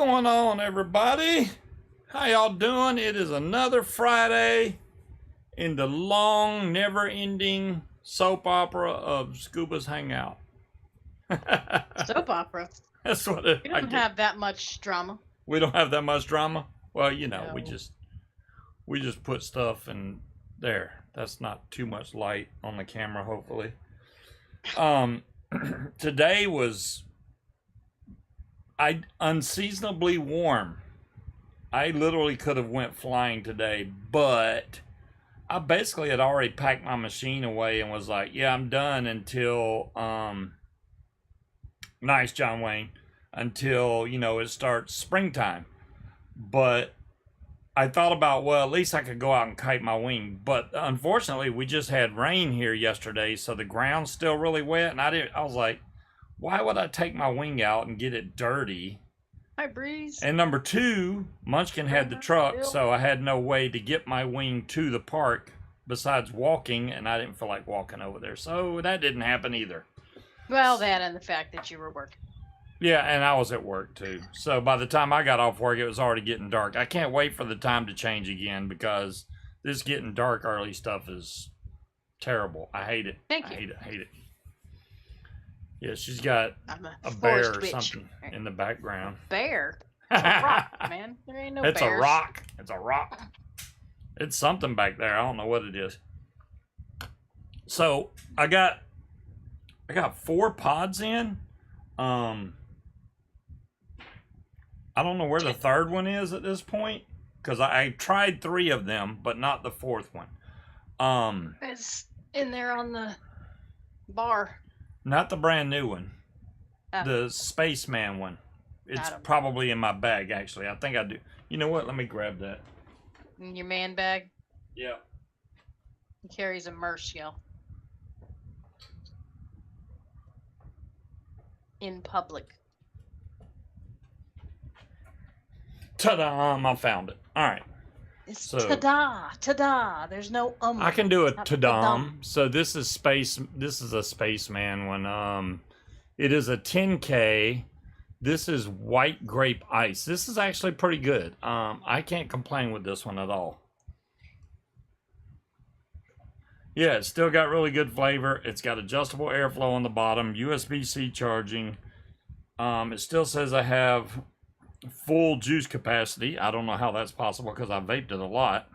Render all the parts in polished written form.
going on, everybody? How y'all doing? It is another Friday in the long, never-ending soap opera of Scuba's Hangout. Soap opera. That's what it. We don't have that much drama. We don't have that much drama. Well, you know, No. we just put stuff in there. That's not too much light on the camera, hopefully. Today was unseasonably warm. I literally could have went flying today, but I basically had already packed my machine away and was like, yeah, I'm done until nice, John Wayne, until, you know, it starts springtime. But I thought about, well, at least I could go out and kite my wing. But unfortunately, we just had rain here yesterday, so the ground's still really wet. And I was like, why would I take my wing out and get it dirty? Hi, Breeze. And number two, Munchkin had the truck, so I had no way to get my wing to the park besides walking, and I didn't feel like walking over there. So that didn't happen either. Well, that and the fact that you were working. Yeah, and I was at work too. So by the time I got off work, it was already getting dark. I can't wait for the time to change again because this getting dark early stuff is terrible. I hate it. Thank you. I hate it. Yeah, she's got I'm a bear or witch. something in the background. Bear? It's a rock, man. There ain't no It's bears. a rock. It's a rock. It's something back there. I don't know what it is. So I got 4 pods in. I don't know where the third one is at this point because I tried 3 of them, but not the 4th one. It's in there on the bar. Not the brand new one. Oh. The Spaceman one. It's probably in my bag, actually. I think I do. You know what? Let me grab that. In your man bag? Yeah. He carries a merch, y'all. In public. Ta-da! I found it. All right. It's So- ta-da, ta-da. There's no I can do a Not ta-dam. So this is a Spaceman one. It is a 10K. This is white grape ice. This is actually pretty good. I can't complain with this one at all. Yeah, it's still got really good flavor. It's got adjustable airflow on the bottom, USB-C charging. It still says I have full juice capacity. I don't know how that's possible because I vaped it a lot.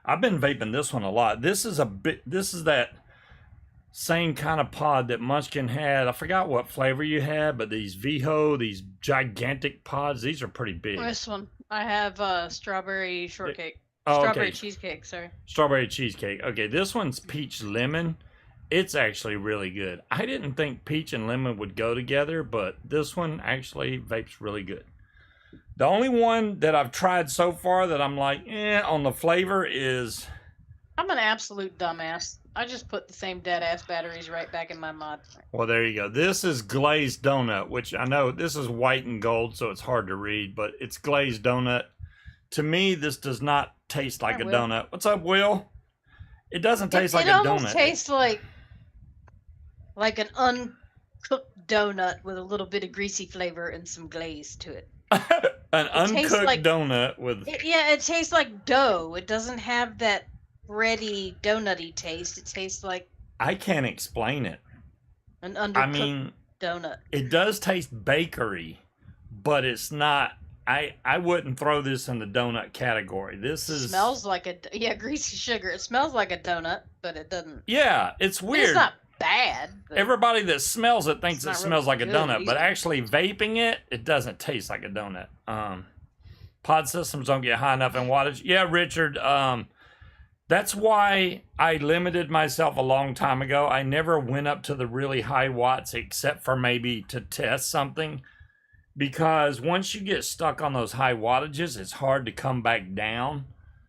I've been vaping this one a lot. This is that same kind of pod that Munchkin had. I forgot what flavor you had, but these VHO, these gigantic pods, these are pretty big. This one. I have strawberry shortcake. Oh, Strawberry okay. cheesecake, sorry. Strawberry cheesecake. Okay, this one's peach lemon. It's actually really good. I didn't think peach and lemon would go together, but this one actually vapes really good. The only one that I've tried so far that I'm like, on the flavor is... I'm an absolute dumbass. I just put the same dead-ass batteries right back in my mod. Well, there you go. This is glazed donut, which I know this is white and gold, so it's hard to read, but it's glazed donut. To me, this does not taste like a donut. What's up, Will? It doesn't taste like a donut. It almost tastes like an uncooked donut with a little bit of greasy flavor and some glaze to it. An uncooked like, donut with... it tastes like dough. It doesn't have that bready, donutty taste. It tastes like... I can't explain it. An undercooked donut. It does taste bakery, but it's not... I wouldn't throw this in the donut category. This is... Smells like greasy sugar. It smells like a donut, but it doesn't... Yeah, it's weird. It's not bad. Everybody that smells it thinks it smells like a donut, either. but actually vaping it, it doesn't taste like a donut. Pod systems don't get high enough in wattage. Yeah, Richard, that's why I limited myself a long time ago. I never went up to the really high watts except for maybe to test something. Because once you get stuck on those high wattages, it's hard to come back down.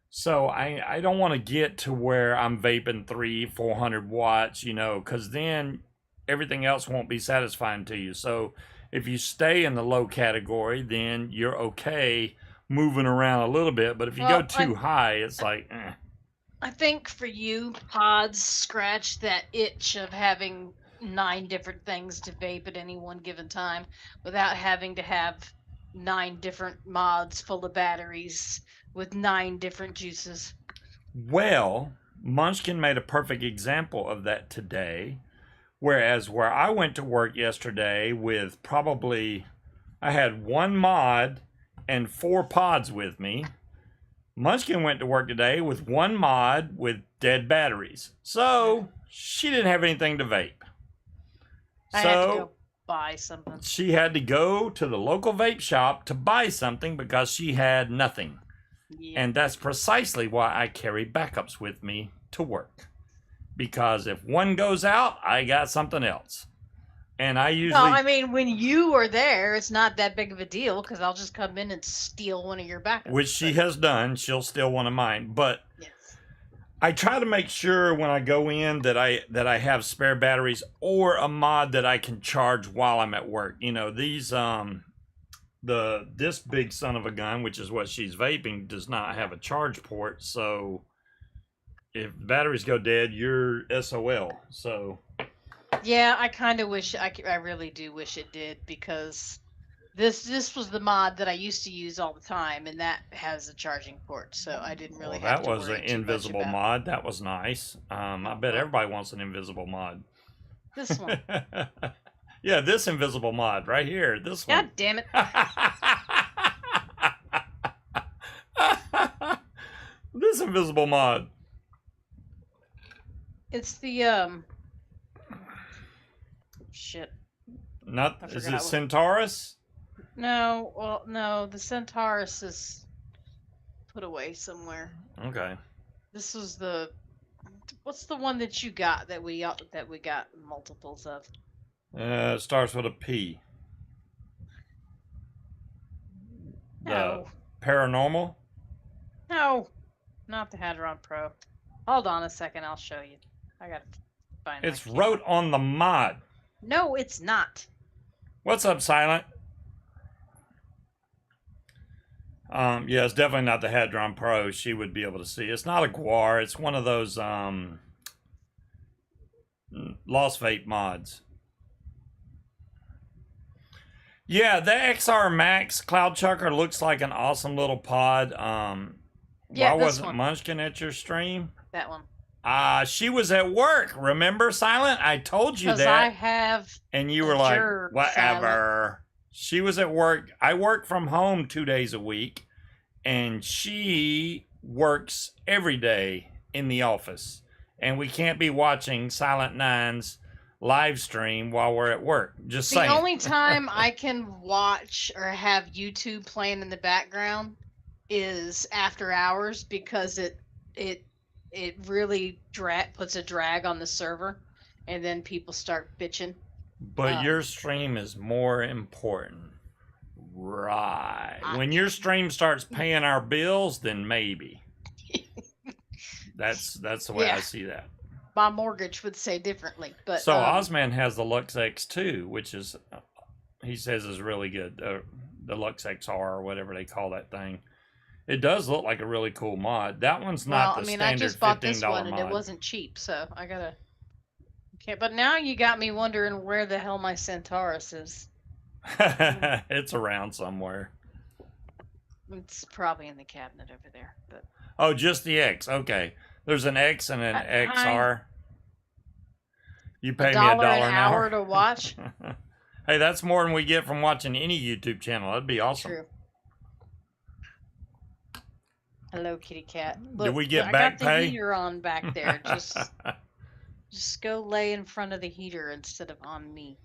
So I don't want to get to where I'm vaping 300-400 watts, you know, because then everything else won't be satisfying to you. So if you stay in the low category, then you're okay moving around a little bit. But if you go too high, it's like, I think for you, pods scratch that itch of having 9 different things to vape at any one given time without having to have 9 different mods full of batteries with 9 different juices. Well, Munchkin made a perfect example of that today. Whereas where I went to work yesterday with probably, I had 1 mod and 4 pods with me. Munchkin went to work today with 1 mod with dead batteries. So she didn't have anything to vape. I had to go buy something. She had to go to the local vape shop to buy something because she had nothing. Yeah. And that's precisely why I carry backups with me to work. Because if one goes out, I got something else. And I usually... No, I mean, when you are there, it's not that big of a deal because I'll just come in and steal one of your backups. Which she has done. She'll steal one of mine. But yes. I try to make sure when I go in that I have spare batteries or a mod that I can charge while I'm at work. You know, these this big son of a gun, which is what she's vaping, does not have a charge port. So if the batteries go dead, you're SOL. So yeah, I kind of wish I really do wish it did because this was the mod that I used to use all the time, and that has a charging port, so I didn't really have to worry that was an too invisible much about mod. That was nice. I bet everybody wants an invisible mod. this one. Yeah, this invisible mod right here. This one. God damn it! This invisible mod. It's the shit. Not is it Centaurus? No, well, no. The Centaurus is put away somewhere. Okay. This was the what's the one that you got that we got multiples of? It starts with a P. No. The paranormal? No, not the Hadron Pro. Hold on a second, I'll show you. I gotta find it. It's wrote on the mod. No, it's not. What's up, Silent? Yeah, it's definitely not the Hadron Pro. She would be able to see. It's not a Guar. It's one of those Lost Vape mods. Yeah, the XR Max Cloud Chucker looks like an awesome little pod. Yeah, why this wasn't one. Munchkin at your stream? That one. She was at work. Remember, Silent? I told you Because that. I have. And you were a like, jerk, whatever. She was at work. I work from home 2 days a week. And she works every day in the office. And we can't be watching Silent Nine's live stream while we're at work. Just saying. The only time I can watch or have YouTube playing in the background is after hours because it really puts a drag on the server, and then people start bitching. But your stream is more important. Right. When your stream starts paying our bills, then maybe. That's the way I see that. My mortgage would say differently, but so Ozman has the Lux X2, which is he says is really good. The Lux XR or whatever they call that thing. It does look like a really cool mod. That one's not the standard $15 mod. I just bought this one and it wasn't cheap, so I gotta. Okay, but now you got me wondering where the hell my Centaurus is. It's around somewhere. It's probably in the cabinet over there. But oh, just the X. Okay, there's an X and an XR. You pay me $1 an hour to watch. Hey, that's more than we get from watching any YouTube channel. That'd be awesome. True. Hello, kitty cat. Look, do we get back pay? I got the heater on back there. Just go lay in front of the heater instead of on me.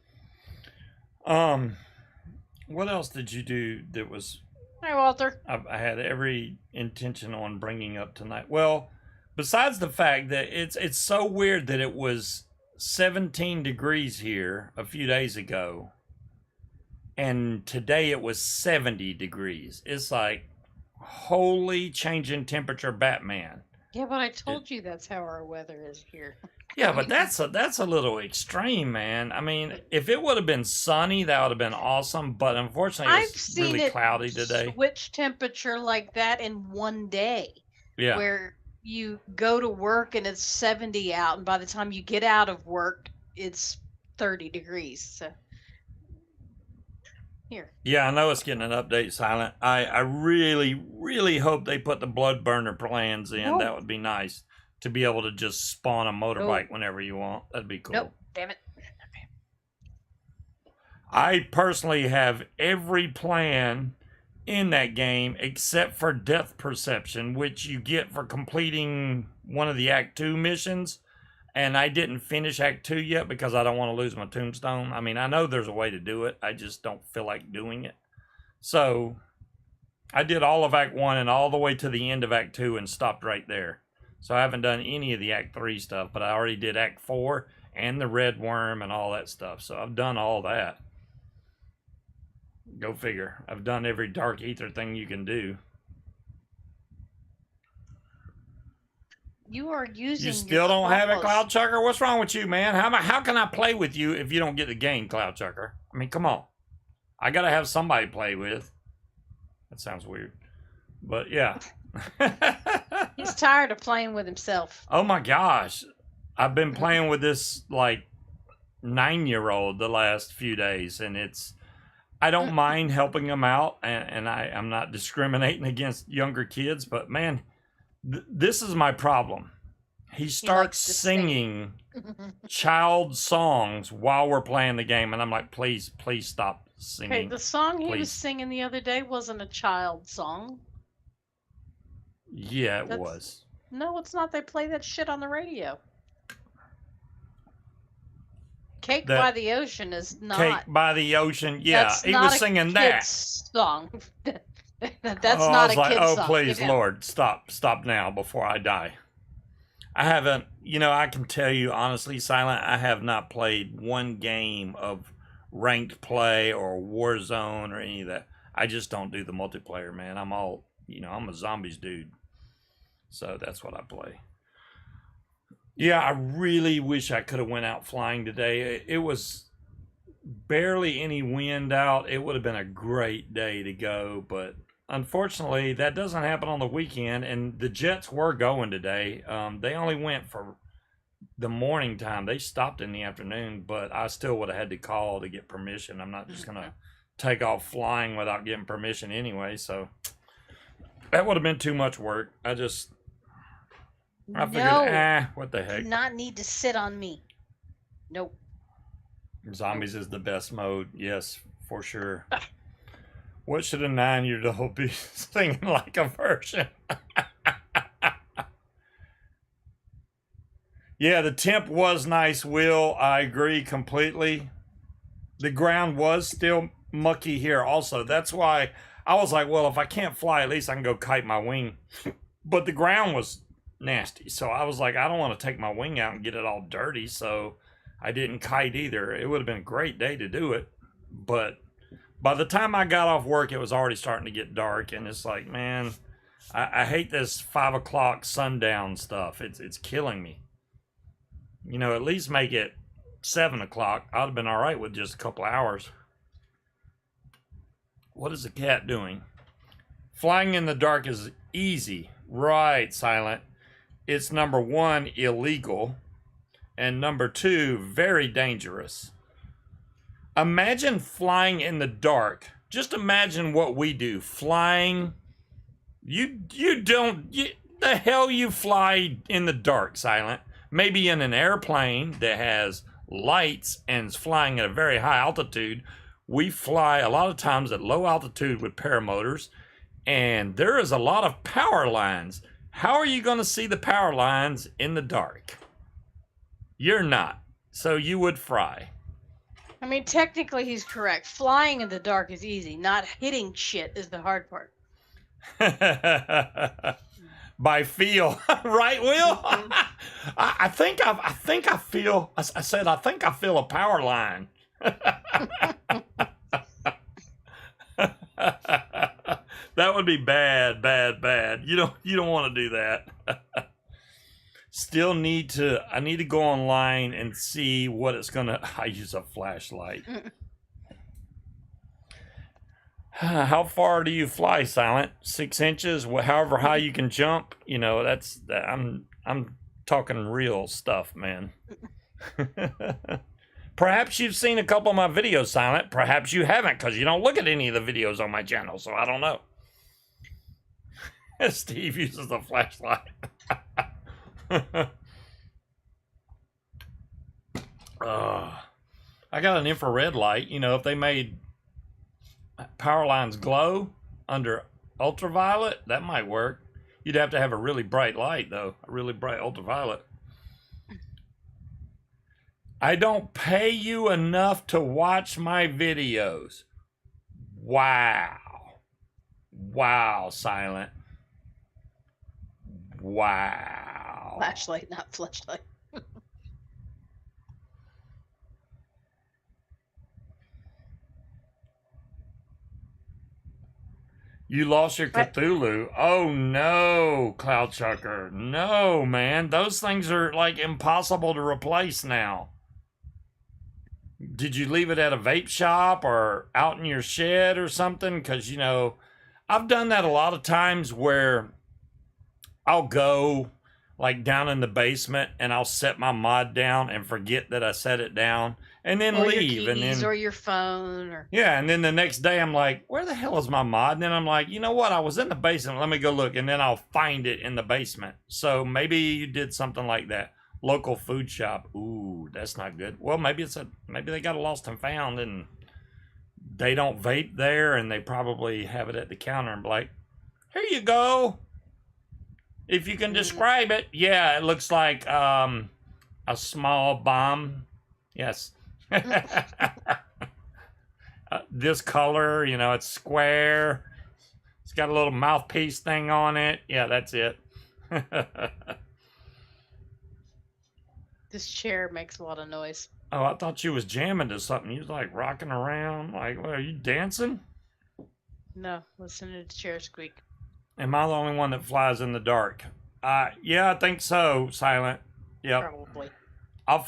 What else did you do that was... Hi, Walter. I had every intention on bringing up tonight. Well, besides the fact that it's so weird that it was 17 degrees here a few days ago, and today it was 70 degrees. It's like, holy change in temperature Batman. Yeah, but I told you that's how our weather is here. Yeah, but that's a little extreme, man. I mean, if it would have been sunny, that would have been awesome. But unfortunately, it's really cloudy today. Switch temperature like that in one day. Yeah. Where you go to work and it's 70 out, and by the time you get out of work, it's 30 degrees. So. Here. Yeah, I know it's getting an update, Silent. I really, really hope they put the blood burner plans in. No. That would be nice to be able to just spawn a motorbike whenever you want. That'd be cool. Nope. Damn it. I personally have every plan in that game except for depth perception, which you get for completing one of the Act 2 missions. And I didn't finish Act 2 yet because I don't want to lose my tombstone. I mean, I know there's a way to do it. I just don't feel like doing it. So I did all of Act 1 and all the way to the end of Act 2 and stopped right there. So I haven't done any of the Act 3 stuff, but I already did Act 4 and the Red Worm and all that stuff. So I've done all that. Go figure. I've done every Dark Ether thing you can do. You are using. You still don't have it, Cloud Chucker? What's wrong with you, man? How can I play with you if you don't get the game, Cloud Chucker? I mean, come on. I gotta have somebody to play with. That sounds weird. But yeah. He's tired of playing with himself. Oh my gosh. I've been playing with this like 9-year-old the last few days, and I don't mind helping him out, and I'm not discriminating against younger kids, but man, this is my problem. He starts singing child songs while we're playing the game, and I'm like, please stop singing. Okay, the song he was singing the other day wasn't a child song. Yeah, it was. No, it's not. They play that shit on the radio. Cake by the Ocean is not. Cake by the Ocean, yeah. He was singing that song. That's not a kid's song. Oh, please, Lord, stop now before I die. I haven't, I can tell you honestly, Silent, I have not played one game of ranked play or Warzone or any of that. I just don't do the multiplayer, man. I'm all, I'm a zombies dude. So that's what I play. Yeah, I really wish I could have went out flying today. It was barely any wind out. It would have been a great day to go, but unfortunately, that doesn't happen on the weekend, and the jets were going today. They only went for the morning time. They stopped in the afternoon, but I still would have had to call to get permission. I'm not just going to take off flying without getting permission anyway, so that would have been too much work. I figured, what the heck. Do not need to sit on me. Nope. Zombies is the best mode. Yes, for sure. What should a 9-year-old be singing like a virgin? Yeah, the temp was nice, Will. I agree completely. The ground was still mucky here also. That's why I was like, well, if I can't fly, at least I can go kite my wing. But the ground was nasty. So I was like, I don't want to take my wing out and get it all dirty. So I didn't kite either. It would have been a great day to do it. But by the time I got off work, it was already starting to get dark. And it's like, man, I hate this 5 o'clock sundown stuff. It's killing me. At least make it 7 o'clock. I'd have been all right with just a couple hours. What is the cat doing? Flying in the dark is easy. Right, Silent. It's number 1, illegal. And number 2, very dangerous. Imagine flying in the dark. Just imagine what we do. Flying. The hell you fly in the dark, Silent? Maybe in an airplane that has lights and is flying at a very high altitude. We fly a lot of times at low altitude with paramotors, and there is a lot of power lines. How are you going to see the power lines in the dark? You're not. So you would fry. I mean, technically he's correct. Flying in the dark is easy. Not hitting shit is the hard part. By feel, right, Will? Mm-hmm. I think I feel a power line. That would be bad. You don't want to do that. I need to go online and see what it's gonna. I use a flashlight. How far do you fly, Silent? 6 inches, however high you can jump. I'm talking real stuff, man. Perhaps you've seen a couple of my videos, Silent. Perhaps you haven't, because you don't look at any of the videos on my channel, so I don't know. Steve uses the flashlight. I got an infrared light. You know, if they made power lines glow under ultraviolet, that might work. You'd have to have a really bright light, though. A really bright ultraviolet. I don't pay you enough to watch my videos. Wow. Wow, Silent. Wow. Flashlight, not flashlight. You lost your Cthulhu. Oh no, Cloud Chucker. No, man. Those things are like impossible to replace now. Did you leave it at a vape shop or out in your shed or something? Because, you know, I've done that a lot of times where I'll go like down in the basement and I'll set my mod down and forget that I set it down and then or leave. Your keys, and then or your phone. Or... Yeah, and then the next day I'm like, where the hell is my mod? And then I'm like, you know what? I was in the basement. Let me go look. And then I'll find it in the basement. So maybe you did something like that. Local food shop. Ooh, that's not good. Well, maybe they got a lost and found and they don't vape there and they probably have it at the counter and be like, here you go. If you can describe it. Yeah, it looks like a small bomb. Yes. This color, you know, it's square. It's got a little mouthpiece thing on it. Yeah, that's it. This chair makes a lot of noise. Oh, I thought you was jamming to something. You was like rocking around. Like, what, are you dancing? No, listening to the chair squeak. Am I the only one that flies in the dark? Yeah, I think so, Silent. Yeah. Probably. I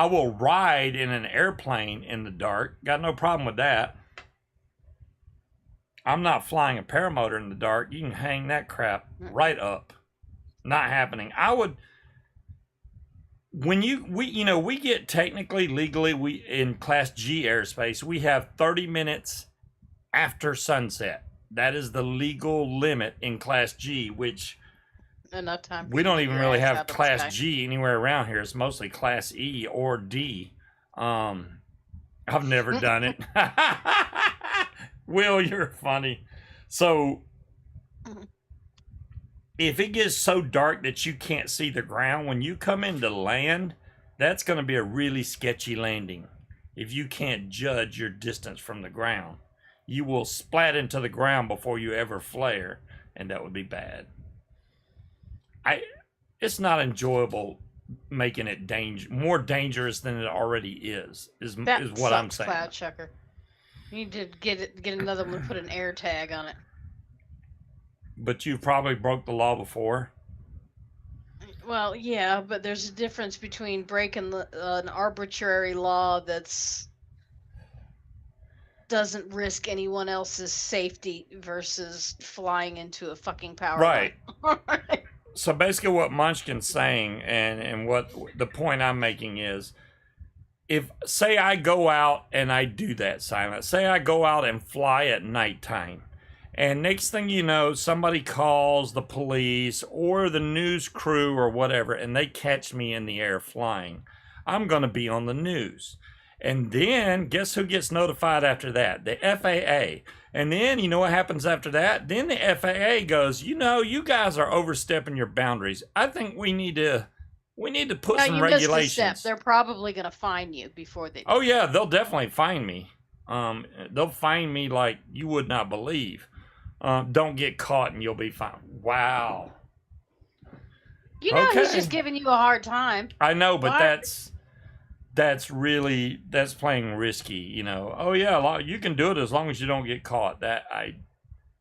will ride in an airplane in the dark. Got no problem with that. I'm not flying a paramotor in the dark. You can hang that crap right up. Not happening. I would. When we get technically, legally, we in Class G airspace, we have 30 minutes after sunset. That is the legal limit in Class G, which enough time. We don't even really have Class G anywhere around here. It's mostly Class E or D. I've never done it. Will, you're funny. So if it gets so dark that you can't see the ground, when you come into land, that's going to be a really sketchy landing. If you can't judge your distance from the ground, you will splat into the ground before you ever flare, and that would be bad. It's not enjoyable making it more dangerous than it already is what I'm saying. Cloud Chucker. You need to get another one, put an air tag on it. But you've probably broke the law before. Well, yeah, but there's a difference between breaking an arbitrary law that's doesn't risk anyone else's safety versus flying into a fucking power line. Right. So basically what Munchkin's saying and what the point I'm making is, if, say I go out and I do that, Silent, say I go out and fly at nighttime, and next thing you know, somebody calls the police or the news crew or whatever, and they catch me in the air flying, I'm going to be on the news. And then, guess who gets notified after that? The FAA. And then, you know what happens after that? Then the FAA goes, you guys are overstepping your boundaries. I think we need to put some regulations. Missed a step. They're probably going to fine you before they do. Oh, yeah, they'll definitely fine me. They'll fine me like you would not believe. Don't get caught and you'll be fine. Wow. He's just giving you a hard time. I know, but that's playing risky, Oh yeah, you can do it as long as you don't get caught. That I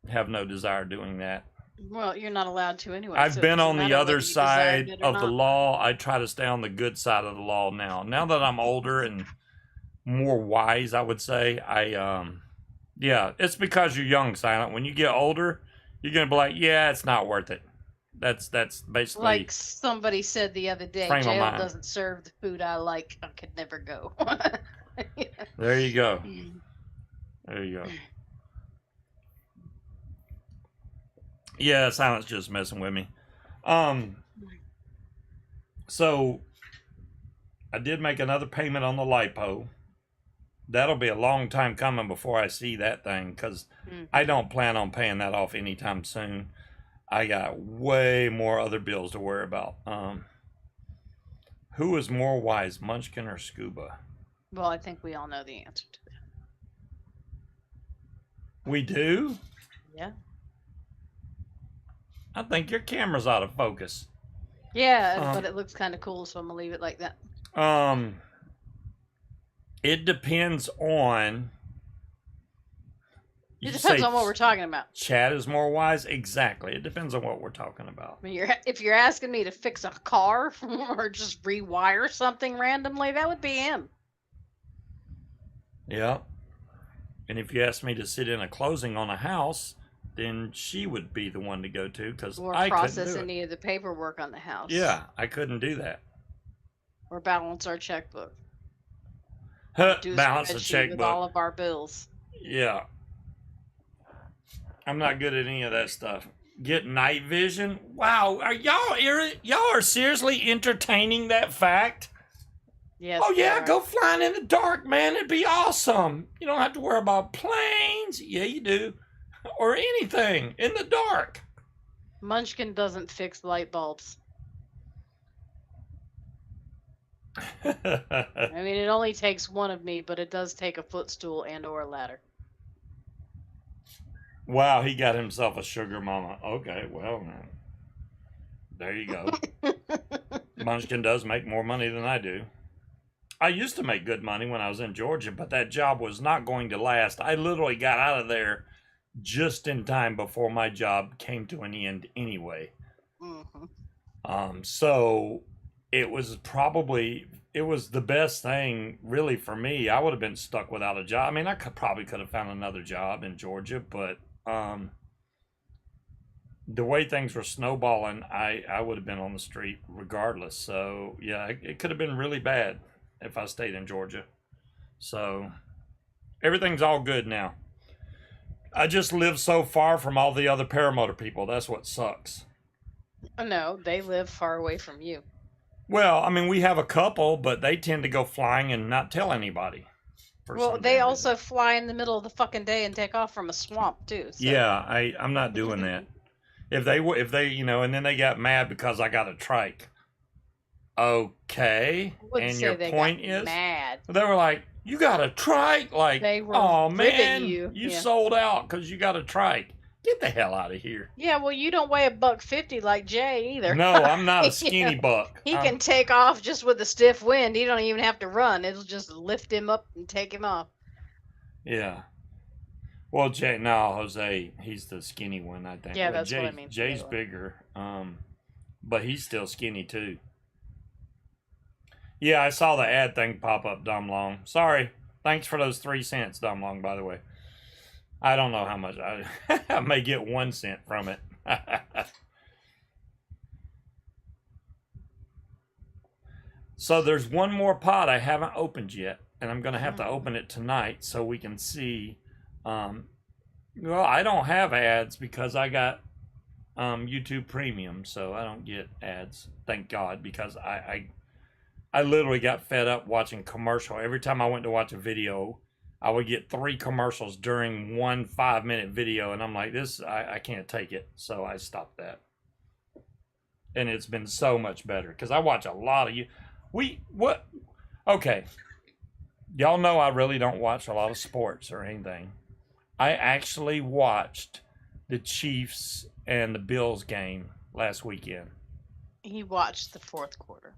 have no desire doing that. Well, you're not allowed to anyway. I've been on the other side of the law. I try to stay on the good side of the law now. Now that I'm older and more wise, I would say, it's because you're young, Silent. When you get older, you're gonna be like, yeah, it's not worth it. That's basically Like somebody said the other day, frame of jail mind. doesn't serve the food I like. I could never go. There you go. There you go. Yeah, silence just messing with me. So I did make another payment on the lipo. That'll be a long time coming before I see that thing, because I don't plan on paying that off anytime soon. I got way more other bills to worry about. Who is more wise, Munchkin or Scuba? Well, I think we all know the answer to that. We do? Yeah. I think your camera's out of focus. Yeah, but it looks kind of cool, so I'm gonna leave it like that. It depends on. It depends on what we're talking about. Chad is more wise? Exactly. It depends on what we're talking about. I mean, if you're asking me to fix a car or just rewire something randomly, that would be him. Yeah. And if you ask me to sit in a closing on a house, then she would be the one to go to, because I process couldn't do any of the paperwork on the house. Yeah, I couldn't do that. Or balance our checkbook. Balance the checkbook with all of our bills. Yeah. I'm not good at any of that stuff. Get night vision? Wow, are y'all are seriously entertaining that fact? Yes. Oh yeah, go flying in the dark, man. It'd be awesome. You don't have to worry about planes. Yeah, you do. Or anything in the dark. Munchkin doesn't fix light bulbs. I mean, it only takes one of me, but it does take a footstool and or a ladder. Wow, he got himself a sugar mama. Okay, well, there you go. Munchkin does make more money than I do. I used to make good money when I was in Georgia, but that job was not going to last. I literally got out of there just in time before my job came to an end anyway. So it was the best thing really for me. I would have been stuck without a job. I mean, I probably could have found another job in Georgia, but the way things were snowballing, I would have been on the street regardless. So yeah, it could have been really bad if I stayed in Georgia. So everything's all good now. I just live so far from all the other paramotor people. That's what sucks. No, they live far away from you. Well, I mean, we have a couple, but they tend to go flying and not tell anybody. Well, they also fly in the middle of the fucking day and take off from a swamp too. So. Yeah, I'm not doing that. If they and then they got mad because I got a trike. Okay, and your point is mad. They were like, "You got a trike?" Like, oh man, you sold out because you got a trike. Get the hell out of here. Yeah, well, you don't weigh $150 like Jay either. No, I'm not a skinny buck. He can take off just with a stiff wind. He don't even have to run. It'll just lift him up and take him off. Yeah. Well, Jose, he's the skinny one, I think. Yeah, that's what I mean. Jay's bigger, but he's still skinny too. Yeah, I saw the ad thing pop up, Dumb Long. Sorry. Thanks for those 3 cents, Dumb Long, by the way. I don't know how much. I may get 1 cent from it. So there's one more pot I haven't opened yet, and I'm going to have to open it tonight so we can see. Well, I don't have ads because I got YouTube Premium, so I don't get ads. Thank God, because I literally got fed up watching commercial. Every time I went to watch a video, I would get 3 commercials during one 5-minute video, and I'm like, I can't take it. So I stopped that. And it's been so much better because I watch a lot of you. Okay. Y'all know I really don't watch a lot of sports or anything. I actually watched the Chiefs and the Bills game last weekend. He watched the fourth quarter.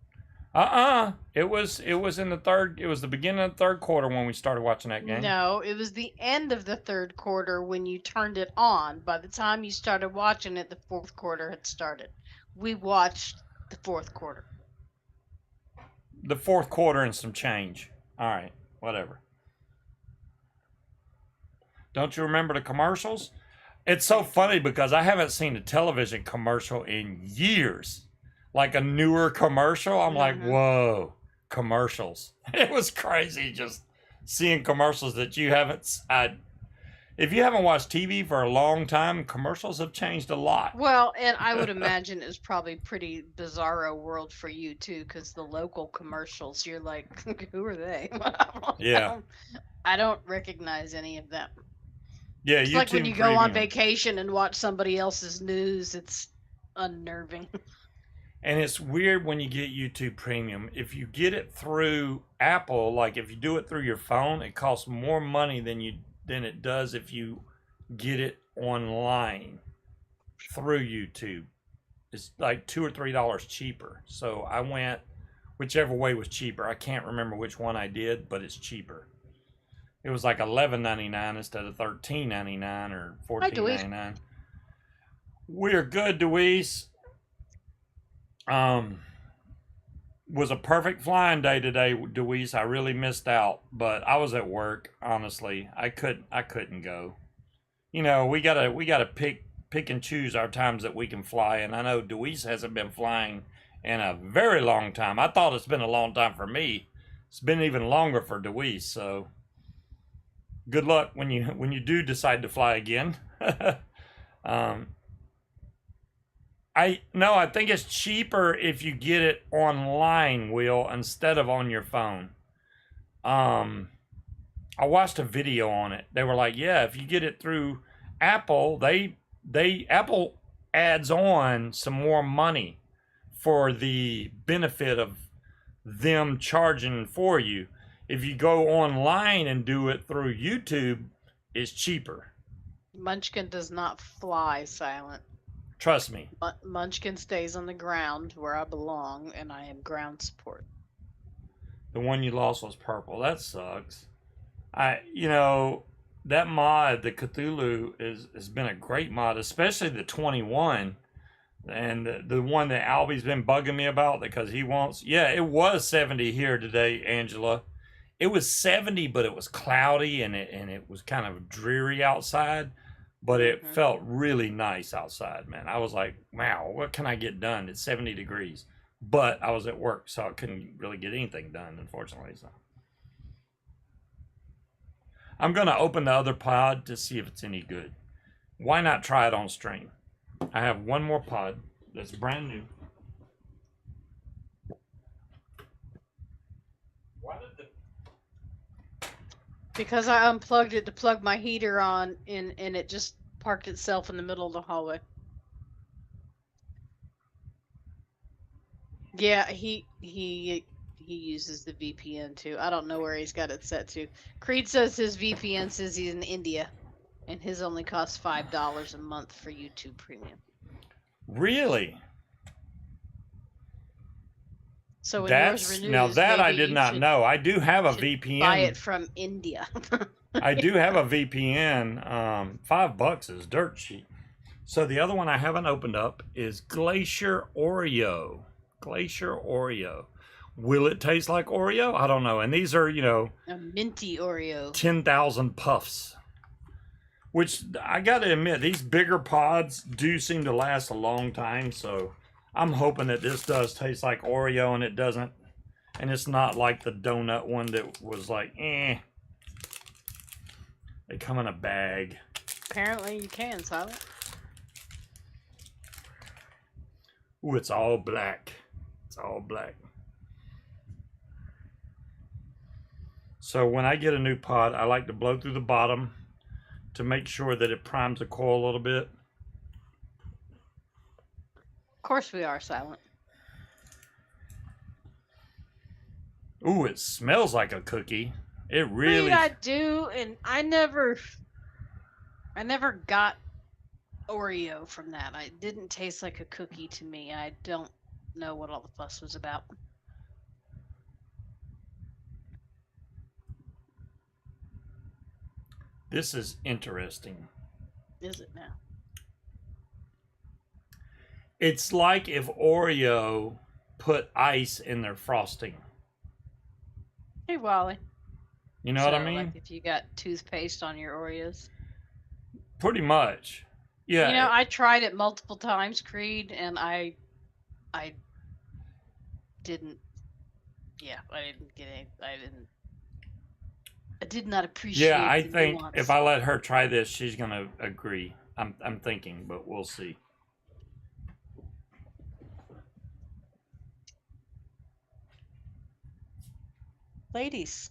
It was in the third. It was the beginning of the third quarter when we started watching that game. No, it was the end of the third quarter when you turned it on. By the time you started watching it, the fourth quarter had started. We watched the fourth quarter. The fourth quarter and some change. All right, whatever. Don't you remember the commercials? It's so funny because I haven't seen a television commercial in years. Like a newer commercial. I'm like, Mm-hmm. whoa, commercials. It was crazy just seeing commercials that you haven't. If you haven't watched TV for a long time, commercials have changed a lot. Well, and I would imagine it's probably pretty bizarro world for you too, because the local commercials, you're like, who are they? Yeah. I don't recognize any of them. Yeah, It's like when YouTube you go on Premium. vacation and watch somebody else's news, it's unnerving. And it's weird when you get YouTube Premium. If you get it through Apple, like if you do it through your phone, it costs more money than it does if you get it online through YouTube. It's like $2 or $3 cheaper. So I went whichever way was cheaper. I can't remember which one I did, but it's cheaper. It was like $11.99 instead of $13.99 or $14.99. We're good, Deweese. Was a perfect flying day today, Deweese. I really missed out, but I was at work. Honestly, I couldn't go. You know, we gotta pick and choose our times that we can fly. And I know Deweese hasn't been flying in a very long time. I thought it's been a long time for me. It's been even longer for Deweese. So good luck when you do decide to fly again. I think it's cheaper if you get it online, Will, instead of on your phone. I watched a video on it. They were like, yeah, if you get it through Apple, Apple adds on some more money for the benefit of them charging for you. If you go online and do it through YouTube, it's cheaper. Munchkin does not fly silent. Trust me. Munchkin stays on the ground where I belong, and I am ground support. The one you lost was purple. That sucks. That mod, the Cthulhu, has been a great mod, especially the 21. And the one that Albie's been bugging me about because he wants. Yeah, it was 70 here today, Angela. It was 70, but it was cloudy and it was kind of dreary outside. But it felt really nice outside, man. I was like, wow, what can I get done? It's 70 degrees. But I was at work, so I couldn't really get anything done, unfortunately. So I'm going to open the other pod to see if it's any good. Why not try it on stream? I have one more pod that's brand new. Why did the... Because I unplugged it to plug my heater on, and it just parked itself in the middle of the hallway. Yeah, he uses the VPN too. I don't know where he's got it set to. Creed says his VPN says he's in India, and his only costs $5 a month for YouTube Premium. Really? So when That's yours renews, now that I maybe did you not should- know. I do have a should VPN. Buy it from India. I do have a VPN. $5 is dirt cheap. So the other one I haven't opened up is Glacier Oreo. Glacier Oreo. Will it taste like Oreo? I don't know. And these are, A minty Oreo. 10,000 puffs. Which I got to admit, these bigger pods do seem to last a long time. So I'm hoping that this does taste like Oreo and it doesn't. And it's not like the donut one that was like, eh. They come in a bag. Apparently you can, Silent. Ooh, it's all black. It's all black. So when I get a new pod, I like to blow through the bottom to make sure that it primes the coil a little bit. Of course we are, Silent. Ooh, it smells like a cookie. It really... I do, and I never got Oreo from that. It didn't taste like a cookie to me. I don't know what all the fuss was about. This is interesting. Is it now? It's like if Oreo put ice in their frosting. Hey, Wally. You know what I So, mean? like if you got toothpaste on your Oreos. Pretty much. Yeah, You know, I tried it multiple times, Creed, and I didn't. Yeah, I didn't get it. I did not yeah. appreciate I the think if nuance. I let her try this, she's gonna agree. I'm thinking, but we'll see. Ladies,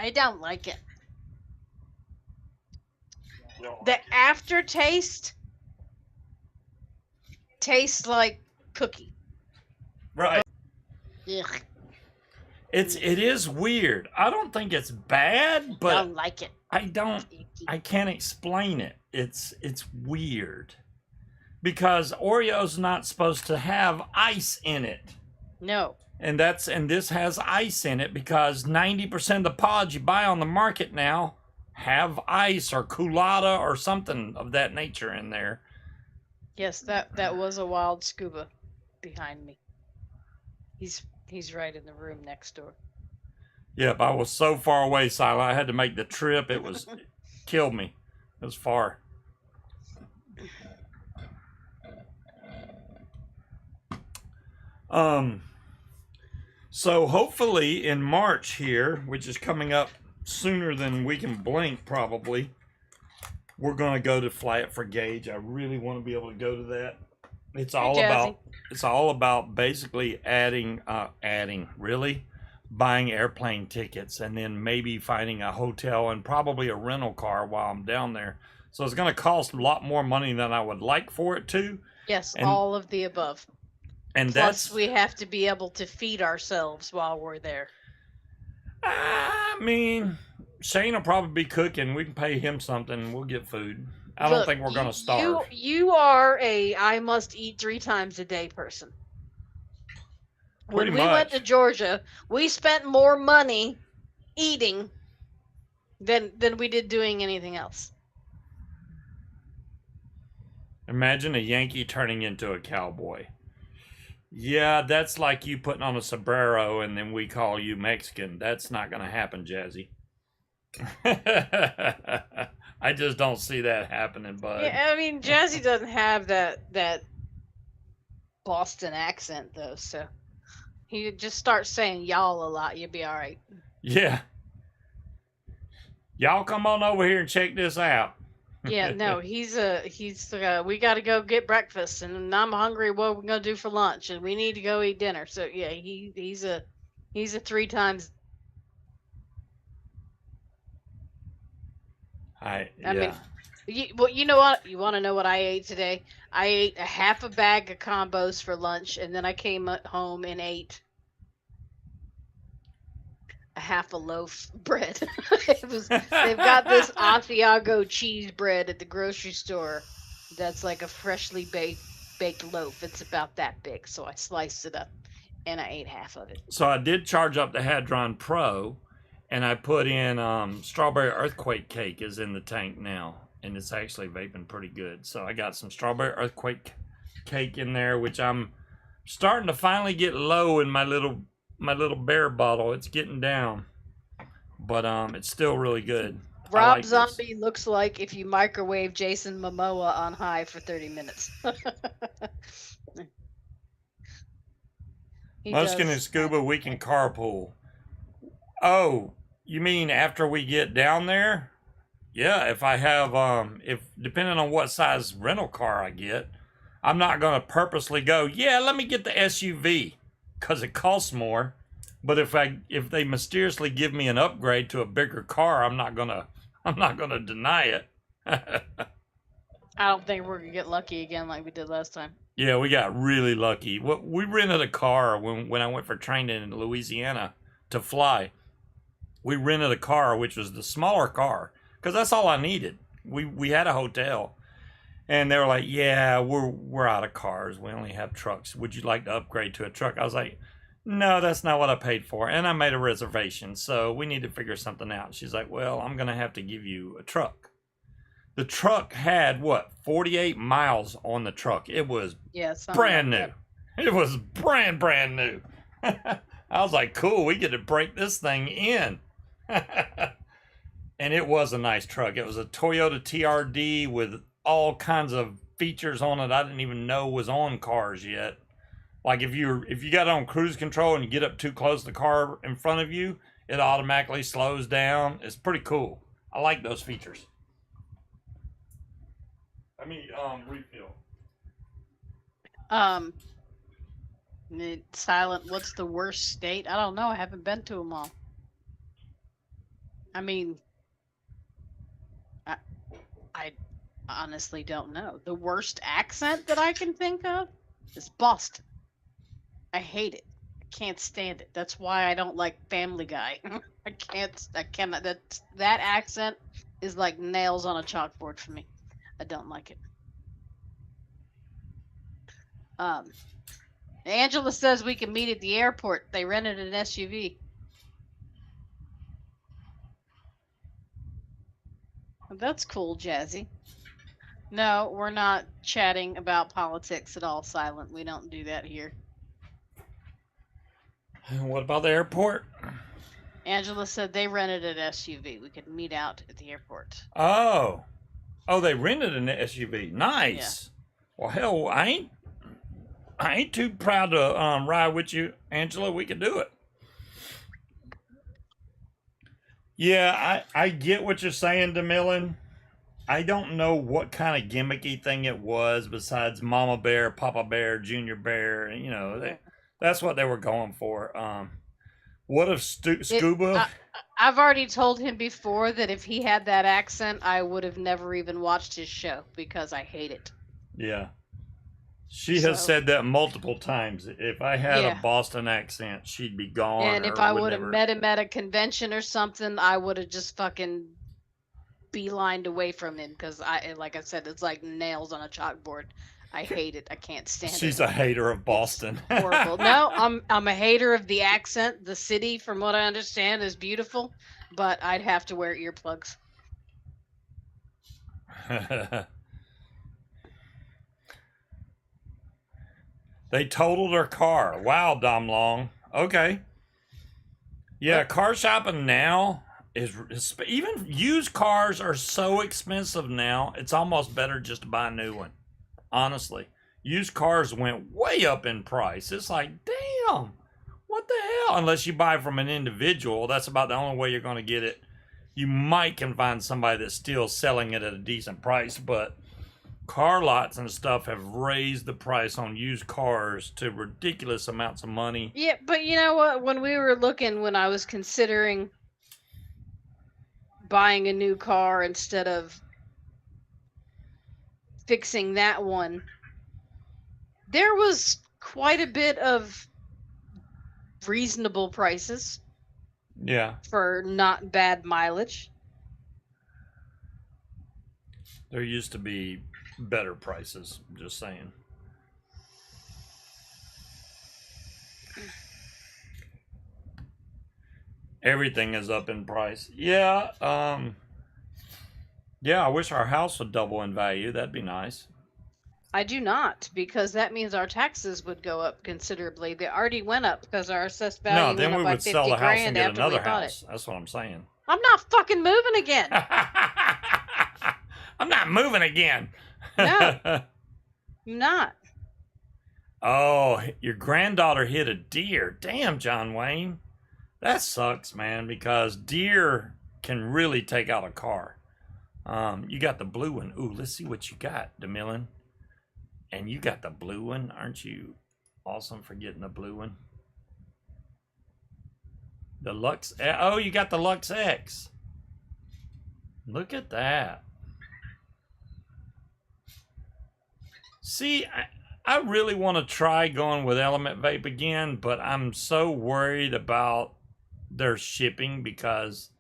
I don't like it. The aftertaste tastes like cookie. Right. Ugh, It is weird. I don't think it's bad, but don't like it. I don't. Icky. I can't explain it. It's weird because Oreo's not supposed to have ice in it. No. And this has ice in it because 90% of the pods you buy on the market now have ice or culotta or something of that nature in there. Yes, that was a wild scuba behind me. He's right in the room next door. Yep, I was so far away, Silent. I had to make the trip. It killed me. It was far. So hopefully in March here, which is coming up sooner than we can blink, probably, we're gonna go to Fly It for Gauge. I really want to be able to go to that. It's all about basically buying airplane tickets and then maybe finding a hotel and probably a rental car while I'm down there. So it's going to cost a lot more money than I would like for it to. Yes, And- all of the above. And Plus, we have to be able to feed ourselves while we're there. I mean, Shane will probably be cooking. We can pay him something and we'll get food. I don't Look, think we're going to starve. You are a I must eat 3 times a day person. Pretty When we went much. to Georgia, we spent more money eating than we did doing anything else. Imagine a Yankee turning into a cowboy. Yeah, that's like you putting on a sombrero and then we call you Mexican. That's not going to happen, Jazzy. I just don't see that happening, bud. Yeah, I mean, Jazzy doesn't have that Boston accent though, so he just starts saying y'all a lot. You'll be all right. Yeah. Y'all come on over here and check this out. Yeah, no, he's we got to go get breakfast, and I'm hungry. What are we gonna do for lunch? And we need to go eat dinner. So yeah, he's a 3 times. I mean, you know what? You want to know what I ate today? I ate a half a bag of combos for lunch, and then I came home and ate a half a loaf bread. They've got this Asiago cheese bread at the grocery store that's like a freshly baked loaf. It's about that big, so I sliced it up and I ate half of it. So I did charge up the Hadron Pro, and I put in strawberry earthquake cake is in the tank now, and it's actually vaping pretty good. So I got some strawberry earthquake cake in there, which I'm starting to finally get low in my little bear bottle. It's getting down, but it's still really good. Rob Zombie looks like if you microwave Jason Momoa on high for 30 minutes. Munchkin and Scuba, we can carpool. Oh, you mean after we get down there? Yeah, if I have if depending on what size rental car I get, I'm not gonna purposely go, yeah, let me get the SUV because it costs more. But if they mysteriously give me an upgrade to a bigger car, I'm not gonna deny it. I don't think we're gonna get lucky again like we did last time. Yeah, we got really lucky. We rented a car when I went for training in Louisiana to fly. We rented a car, which was the smaller car, because that's all I needed. We had a hotel, and they were like, "Yeah, we're out of cars. We only have trucks. Would you like to upgrade to a truck?" I was like, no, that's not what I paid for. And I made a reservation. So we need to figure something out. She's like, well, I'm going to have to give you a truck. The truck had what, 48 miles on the truck. It was Yeah, something brand like new. that. It was brand new. I was like, cool, we get to break this thing in. And it was a nice truck. It was a Toyota TRD with all kinds of features on it I didn't even know was on cars yet. Like if you got it on cruise control and you get up too close to the car in front of you, it automatically slows down. It's pretty cool. I like those features. Let me refill. Um, Silent. What's the worst state? I don't know. I haven't been to them all. I mean, I honestly don't know. The worst accent that I can think of is Boston. I hate it. I can't stand it. That's why I don't like Family Guy. I cannot. That accent is like nails on a chalkboard for me. I don't like it. Angela says we can meet at the airport. They rented an SUV. That's cool, Jazzy. No, we're not chatting about politics at all, Silent. We don't do that here. What about the airport? Angela said they rented an SUV. We could meet out at the airport. Oh, they rented an SUV. Nice. Yeah. Well, hell, I ain't too proud to ride with you, Angela. We can do it. Yeah, I get what you're saying, DeMillan. I don't know what kind of gimmicky thing it was besides Mama Bear, Papa Bear, Junior Bear. You know, that's what they were going for. What if Scuba? I've already told him before that if he had that accent, I would have never even watched his show because I hate it. Yeah. She has said that multiple times. If I had a Boston accent, she'd be gone. And if I would have met him at a convention or something, I would have just fucking beelined away from him because like I said, it's like nails on a chalkboard. I hate it. I can't stand it. She's a hater of Boston. It's horrible. No, I'm a hater of the accent. The city, from what I understand, is beautiful, but I'd have to wear earplugs. They totaled her car. Wow, Dom Long. Okay. Yeah, car shopping now is even used cars are so expensive now. It's almost better just to buy a new one. Honestly, used cars went way up in price. It's like, damn, what the hell? Unless you buy from an individual, that's about the only way you're going to get it. You might can find somebody that's still selling it at a decent price, but car lots and stuff have raised the price on used cars to ridiculous amounts of money. Yeah, but you know what? When I was considering buying a new car instead of fixing that one, there was quite a bit of reasonable prices. Yeah. For not bad mileage. There used to be better prices, just saying. Everything is up in price. Yeah, yeah, I wish our house would double in value. That'd be nice. I do not, because that means our taxes would go up considerably. They already went up because our assessed value no, then went we up would by 50 sell the house and grand get after another we bought house. it. That's what I'm saying. I'm not fucking moving again. I'm not moving again. No, I'm not. Oh, your granddaughter hit a deer. Damn, John Wayne. That sucks, man, because deer can really take out a car. You got the blue one. Ooh, let's see what you got, DeMillan. And you got the blue one. Aren't you awesome for getting the blue one? The Lux. Oh, you got the Lux X. Look at that. See, I really want to try going with Element Vape again, but I'm so worried about their shipping because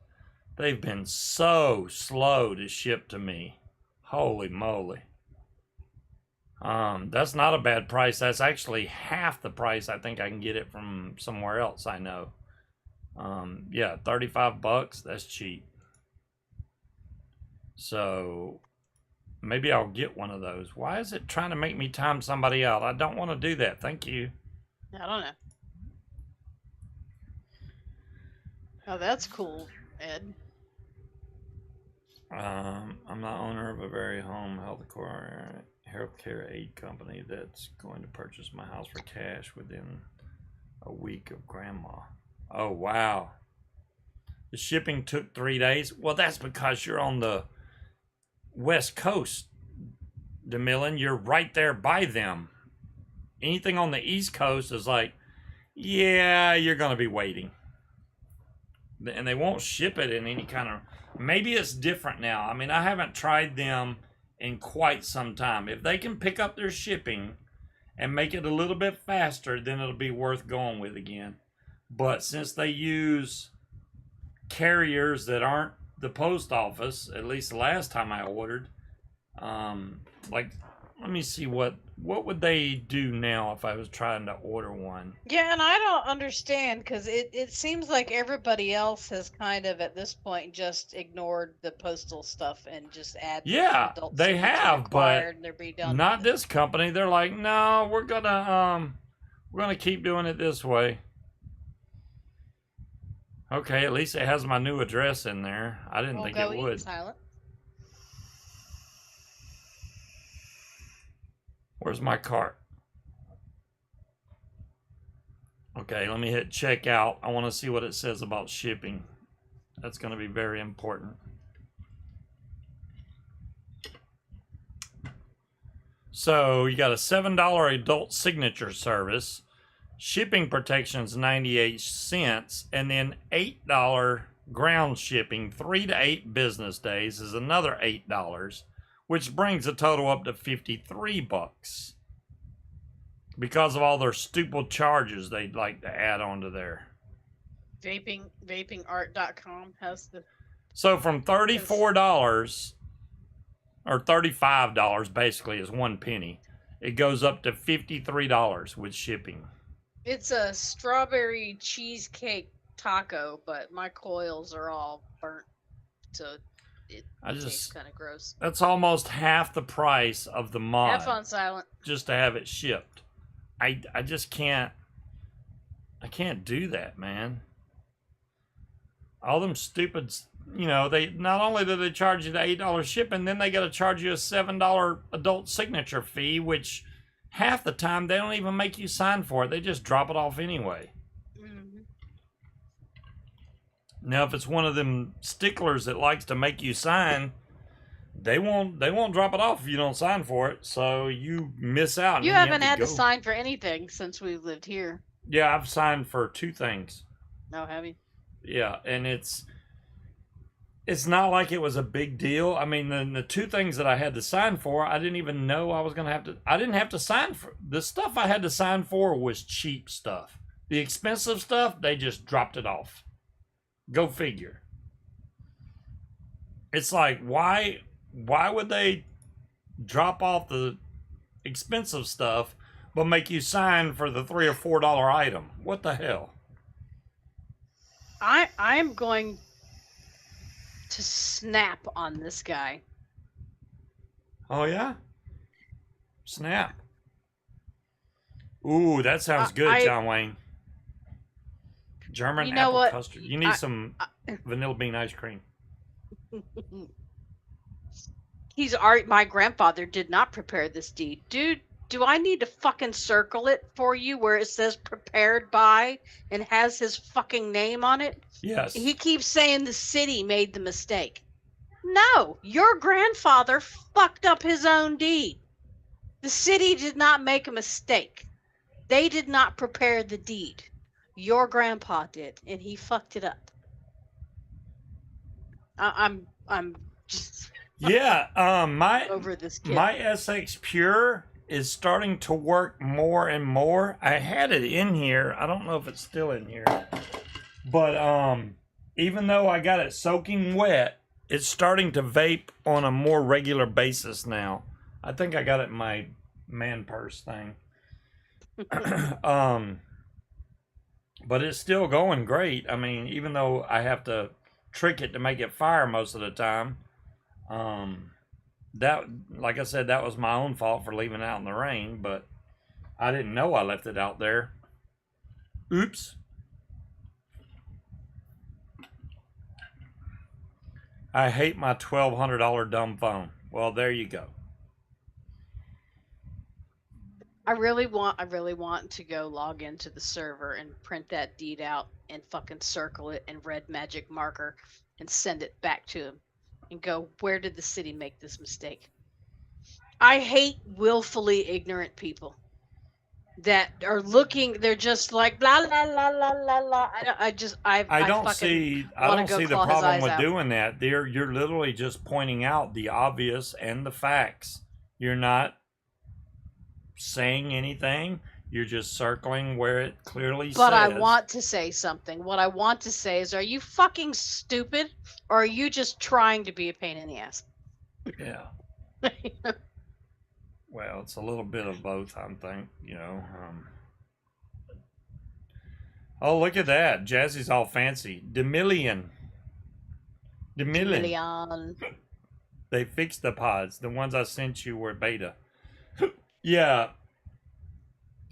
they've been so slow to ship to me. Holy moly. That's not a bad price. That's actually half the price I think I can get it from somewhere else I know. Yeah, $35. That's cheap. So maybe I'll get one of those. Why is it trying to make me time somebody out? I don't want to do that. Thank you. I don't know. Oh, that's cool, Ed. I'm the owner of a very home healthcare aid company that's going to purchase my house for cash within a week of grandma. Oh, wow. The shipping took 3 days. Well, that's because you're on the West Coast, DeMillan. You're right there by them. Anything on the East Coast is like, yeah, you're going to be waiting. And they won't ship it in any kind of... Maybe it's different now. I mean, I haven't tried them in quite some time. If they can pick up their shipping and make it a little bit faster, then it'll be worth going with again. But since they use carriers that aren't the post office, at least the last time I ordered, like, let me see, what would they do now if I was trying to order one? Yeah, and I don't understand, because it seems like everybody else has kind of at this point just ignored the postal stuff and just add Yeah, adult they signature have, required, but and they're be done not with it. this company. They're like, no, we're gonna keep doing it this way. Okay, at least it has my new address in there. I didn't think it would. Silent. Where's my cart? Okay, let me hit checkout. I want to see what it says about shipping. That's going to be very important. So you got a $7 adult signature service. Shipping protection's 98 cents. And then $8 ground shipping, 3 to 8 business days, is another $8. Which brings the total up to $53 because of all their stupid charges they'd like to add onto there. Vapingart.com has the... So from $34 or $35 basically is 1 penny, it goes up to $53 with shipping. It's a strawberry cheesecake taco, but my coils are all burnt, so it tastes kind of gross. That's almost half the price of the mod. Have fun, Silent. Just to have it shipped. I just can't. I can't do that, man. All them stupid, they not only do they charge you the $8 shipping, then they got to charge you a $7 adult signature fee, which half the time they don't even make you sign for it. They just drop it off anyway. Now, if it's one of them sticklers that likes to make you sign, they won't drop it off if you don't sign for it. So you miss out. You haven't had to sign for anything since we've lived here. Yeah, I've signed for 2 things. Oh, have you? Yeah, and it's not like it was a big deal. I mean, the 2 things that I had to sign for, I didn't even know I was going to have to. I didn't have to sign for. The stuff I had to sign for was cheap stuff. The expensive stuff, they just dropped it off. Go figure. It's like, why would they drop off the expensive stuff but make you sign for the $3 or $4 item? What the hell? I'm going to snap on this guy. Oh yeah? Snap. Ooh, that sounds good, John Wayne. German apple custard. You need some vanilla bean ice cream. My grandfather did not prepare this deed. Dude, do I need to fucking circle it for you where it says prepared by and has his fucking name on it? Yes. He keeps saying the city made the mistake. No, your grandfather fucked up his own deed. The city did not make a mistake. They did not prepare the deed. Your grandpa did, and he fucked it up. I'm just over this kid. My SX Pure is starting to work more and more. I had it in here. I don't know if it's still in here, but even though I got it soaking wet, it's starting to vape on a more regular basis now. I think I got it in my man purse thing. um, but it's still going great. I mean, even though I have to trick it to make it fire most of the time, that, like I said, that was my own fault for leaving it out in the rain, but I didn't know I left it out there. Oops. I hate my $1,200 dumb phone. Well, there you go. I really want to go log into the server and print that deed out and fucking circle it in red magic marker and send it back to him and go, where did the city make this mistake? I hate willfully ignorant people that are looking. They're just like blah blah blah blah blah blah. I don't see the problem with doing that. You're literally just pointing out the obvious and the facts. You're not saying anything. You're just circling where it clearly says. But I want to say something. What I want to say is, are you fucking stupid, or are you just trying to be a pain in the ass? Yeah. Well, it's a little bit of both, I think, you know. Oh, look at that. Jazzy's all fancy. Demillion. They fixed the pods. The ones I sent you were beta. Yeah.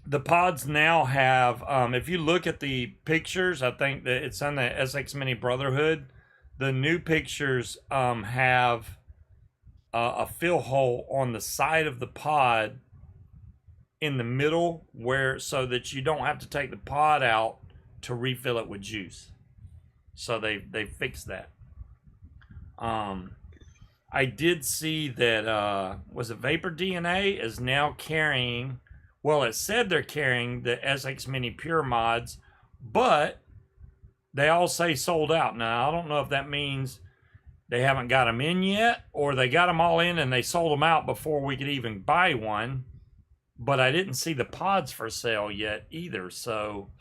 The pods now have, if you look at the pictures, I think that it's on the SX Mini Brotherhood. The new pictures have a fill hole on the side of the pod in the middle, where so that you don't have to take the pod out to refill it with juice. So they fixed that. I did see that was it Vapor DNA is now carrying, well, it said they're carrying the SX Mini Pure mods, but they all say sold out. Now I don't know if that means they haven't got them in yet, or they got them all in and they sold them out before we could even buy one. But I didn't see the pods for sale yet either. So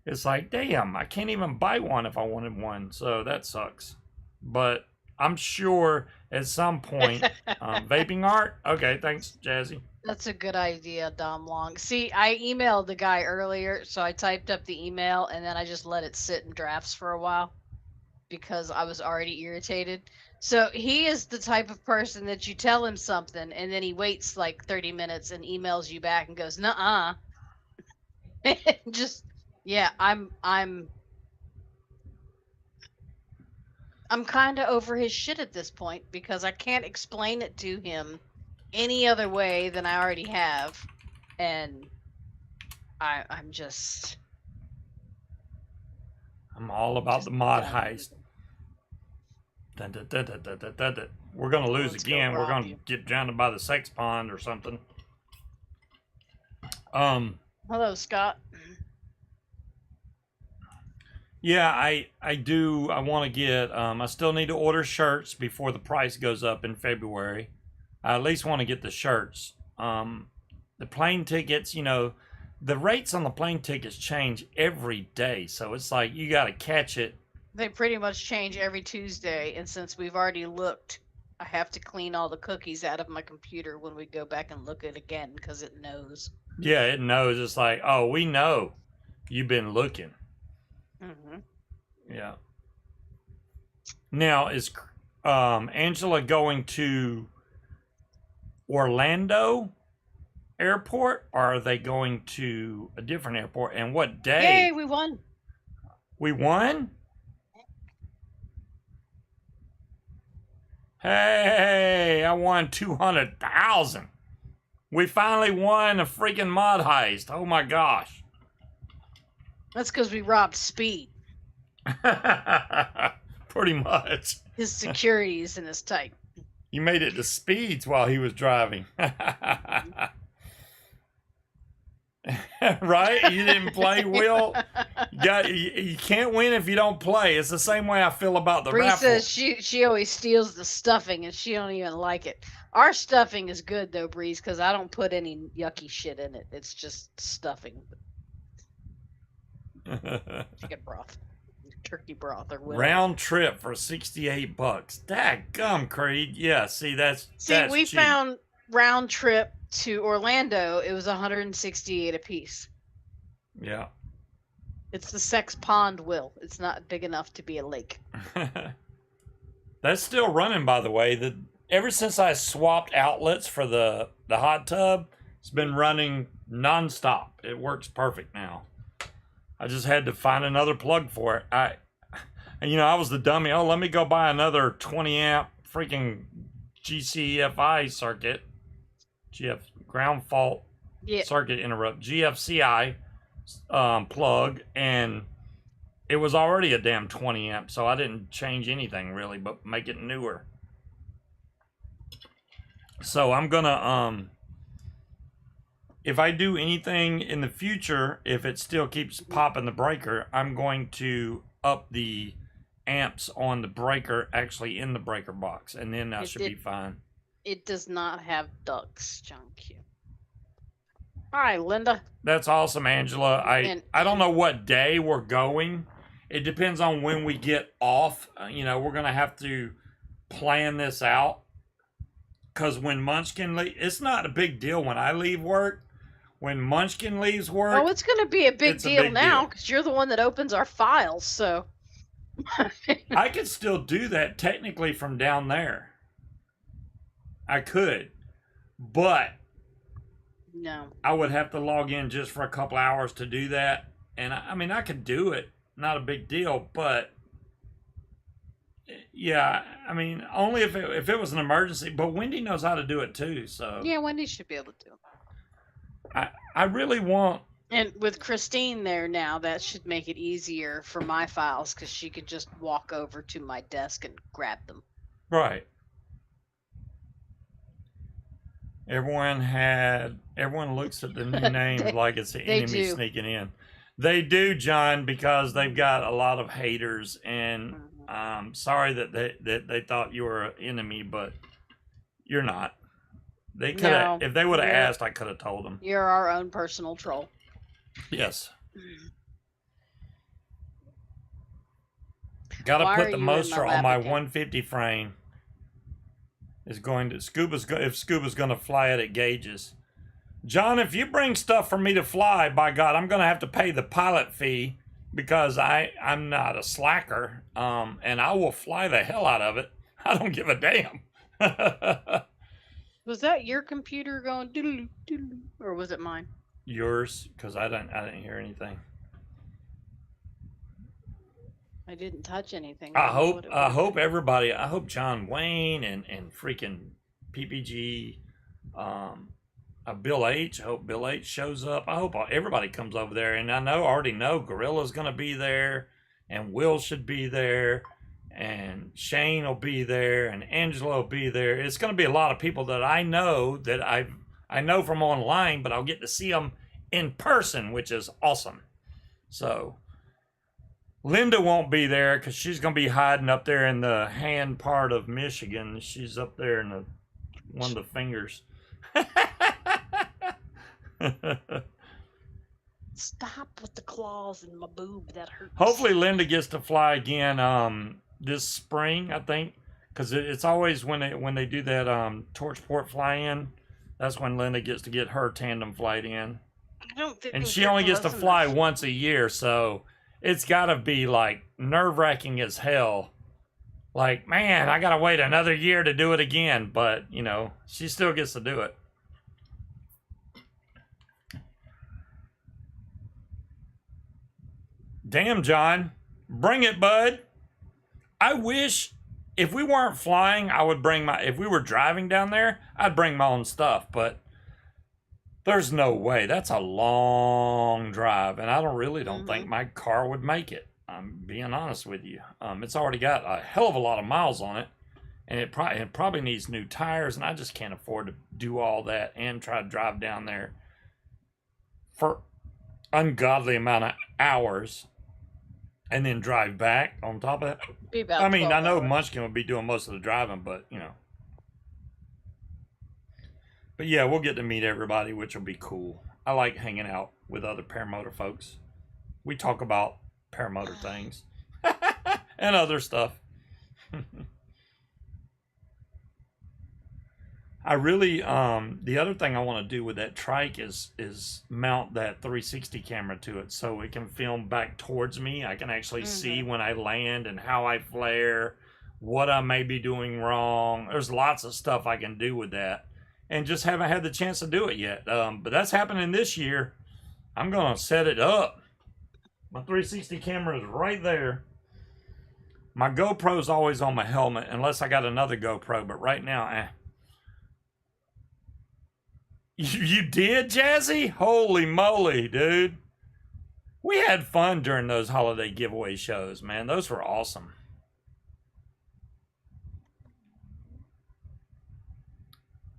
it's like, damn, I can't even buy one if I wanted one. So that sucks. But I'm sure at some point, vaping art. Okay, thanks, Jazzy. That's a good idea, Dom Long. See, I emailed the guy earlier, so I typed up the email and then I just let it sit in drafts for a while, because I was already irritated. So he is the type of person that you tell him something and then he waits like 30 minutes and emails you back and goes, nuh-uh. Just, yeah, I'm kind of over his shit at this point, because I can't explain it to him any other way than I already have. And I'm all about the mod heist. We're gonna lose again. We're gonna get drowned by the sex pond or something. Hello, Scott. Yeah, I do. I want to get. I still need to order shirts before the price goes up in February. I at least want to get the shirts. The plane tickets, you know, the rates on the plane tickets change every day, so it's like you got to catch it. They pretty much change every Tuesday, and since we've already looked, I have to clean all the cookies out of my computer when we go back and look at it again, because it knows. Yeah, it knows. It's like, oh, we know you've been looking. Mm-hmm. Yeah. Now, is Angela going to Orlando Airport, or are they going to a different airport? And what day? Yay, we won. We won? Hey, I won 200,000. We finally won a freaking mod heist. Oh my gosh. That's because we robbed Speed. Pretty much. His security is in his type. You made it to Speeds while he was driving. Right? You didn't play, Will? You can't win if you don't play. It's the same way I feel about the Bree raffle. says she always steals the stuffing and she don't even like it. Our stuffing is good though, Breeze, because I don't put any yucky shit in it. It's just stuffing. Chicken broth. Turkey broth or whatever. Round trip for $68. Dadgum, Creed. Yeah, see, that's we cheap. found round trip to Orlando, it was 168 a piece. Yeah. It's the sex pond, Will. It's not big enough to be a lake. That's still running, by the way. Ever since I swapped outlets for the hot tub, it's been running nonstop. It works perfect now. I just had to find another plug for it. I was the dummy. Oh, let me go buy another 20 amp freaking GCFI circuit, GF ground fault circuit interrupt, GFCI plug, and it was already a damn 20 amp, so I didn't change anything really, but make it newer. So I'm gonna if I do anything in the future, if it still keeps popping the breaker, I'm going to up the amps on the breaker, actually in the breaker box, and then I should be fine. It does not have ducts, John Q. Hi, Linda. That's awesome, Angela. I don't know what day we're going. It depends on when we get off. We're gonna have to plan this out. Because when Munchkin leaves, it's not a big deal when I leave work. When Munchkin leaves work, oh, it's going to be a big deal now because you're the one that opens our files. So I could still do that technically from down there. I could, but no, I would have to log in just for a couple hours to do that. And I could do it, not a big deal, but yeah, only if it was an emergency. But Wendy knows how to do it too, so yeah, Wendy should be able to do it. I really want. And with Christine there now, that should make it easier for my files because she could just walk over to my desk and grab them. Right. Everyone looks at the new name like it's the enemy sneaking in. They do, John, because they've got a lot of haters, and I'm sorry that they thought you were an enemy, but you're not. They could have, if they would have asked, I could have told them. You're our own personal troll. Yes. Got to put the moisture on my 150 frame. Is going to if Scuba's going to fly it at gauges. John, if you bring stuff for me to fly, by God, I'm going to have to pay the pilot fee because I'm not a slacker, and I will fly the hell out of it. I don't give a damn. Was that your computer going doodle doodle, or was it mine? Yours, because I didn't hear anything. I didn't touch anything. I hope everybody. I hope John Wayne and freaking PPG, Bill H. I hope Bill H. shows up. I hope everybody comes over there, and I already know Gorilla's gonna be there, and Will should be there, and Shane will be there, and Angela will be there. It's gonna be a lot of people that I know that I know from online, but I'll get to see them in person, which is awesome. So. Linda won't be there because she's going to be hiding up there in the hand part of Michigan. She's up there in one of the fingers. Stop with the claws in my boob. That hurts. Hopefully Linda gets to fly again this spring, I think. Because it's always when they do that Torchport fly-in, that's when Linda gets to get her tandem flight in. I don't think. And she only gets to fly once a year, so... It's got to be, like, nerve-wracking as hell. Like, man, I got to wait another year to do it again. But, she still gets to do it. Damn, John. Bring it, bud. I wish, if we weren't flying, I would bring if we were driving down there, I'd bring my own stuff. But there's no way. That's a long drive, and I don't think my car would make it. I'm being honest with you. It's already got a hell of a lot of miles on it, and it probably needs new tires, and I just can't afford to do all that and try to drive down there for ungodly amount of hours, and then drive back on top of that. I mean, I know Munchkin would be doing most of the driving, but But yeah, we'll get to meet everybody, which will be cool. I like hanging out with other paramotor folks. We talk about paramotor things and other stuff. I really the other thing I want to do with that trike is mount that 360 camera to it so it can film back towards me. I can actually see when I land and how I flare, what I may be doing wrong. There's lots of stuff I can do with that, and just haven't had the chance to do it yet. But that's happening this year. I'm gonna set it up. My 360 camera is right there. My GoPro's always on my helmet unless I got another GoPro, but right now, You did, Jazzy? Holy moly, dude. We had fun during those holiday giveaway shows, man. Those were awesome.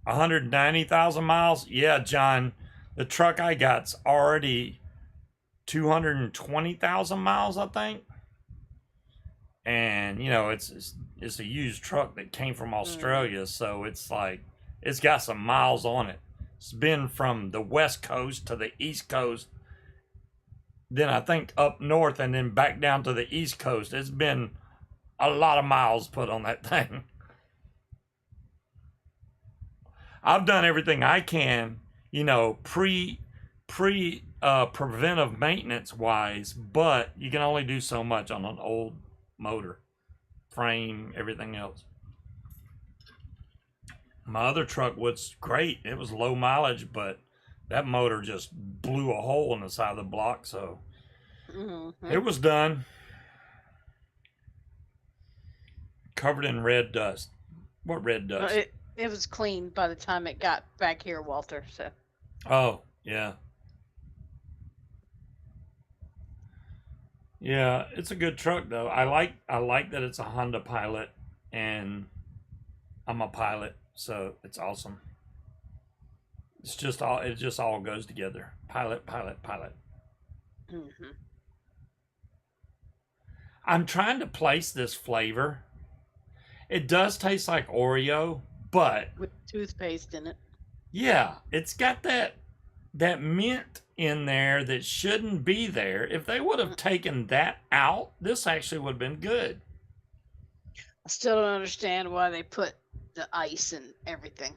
$190,000 miles? Yeah, John. The truck I got's already 220,000 miles, I think. And, you know, it's a used truck that came from Australia, so it's like it's got some miles on it. It's been from the West Coast to the East Coast, then I think up north and then back down to the East Coast. It's been a lot of miles put on that thing. I've done everything I can, you know, preventive maintenance wise, but you can only do so much on an old motor, frame, everything else. My other truck was great. It was low mileage, but that motor just blew a hole in the side of the block, so it was done. Covered in red dust. What red dust? It was clean by the time it got back here, Walter. So. Oh, yeah. Yeah, it's a good truck though. I like that it's a Honda Pilot, and I'm a pilot, so it's awesome. It just all goes together. Pilot, pilot, pilot. I'm trying to place this flavor. It does taste like Oreo, but with toothpaste in it. Yeah, it's got that mint in there that shouldn't be there. If they would have taken that out, this actually would have been good. I still don't understand why they put the ice and everything.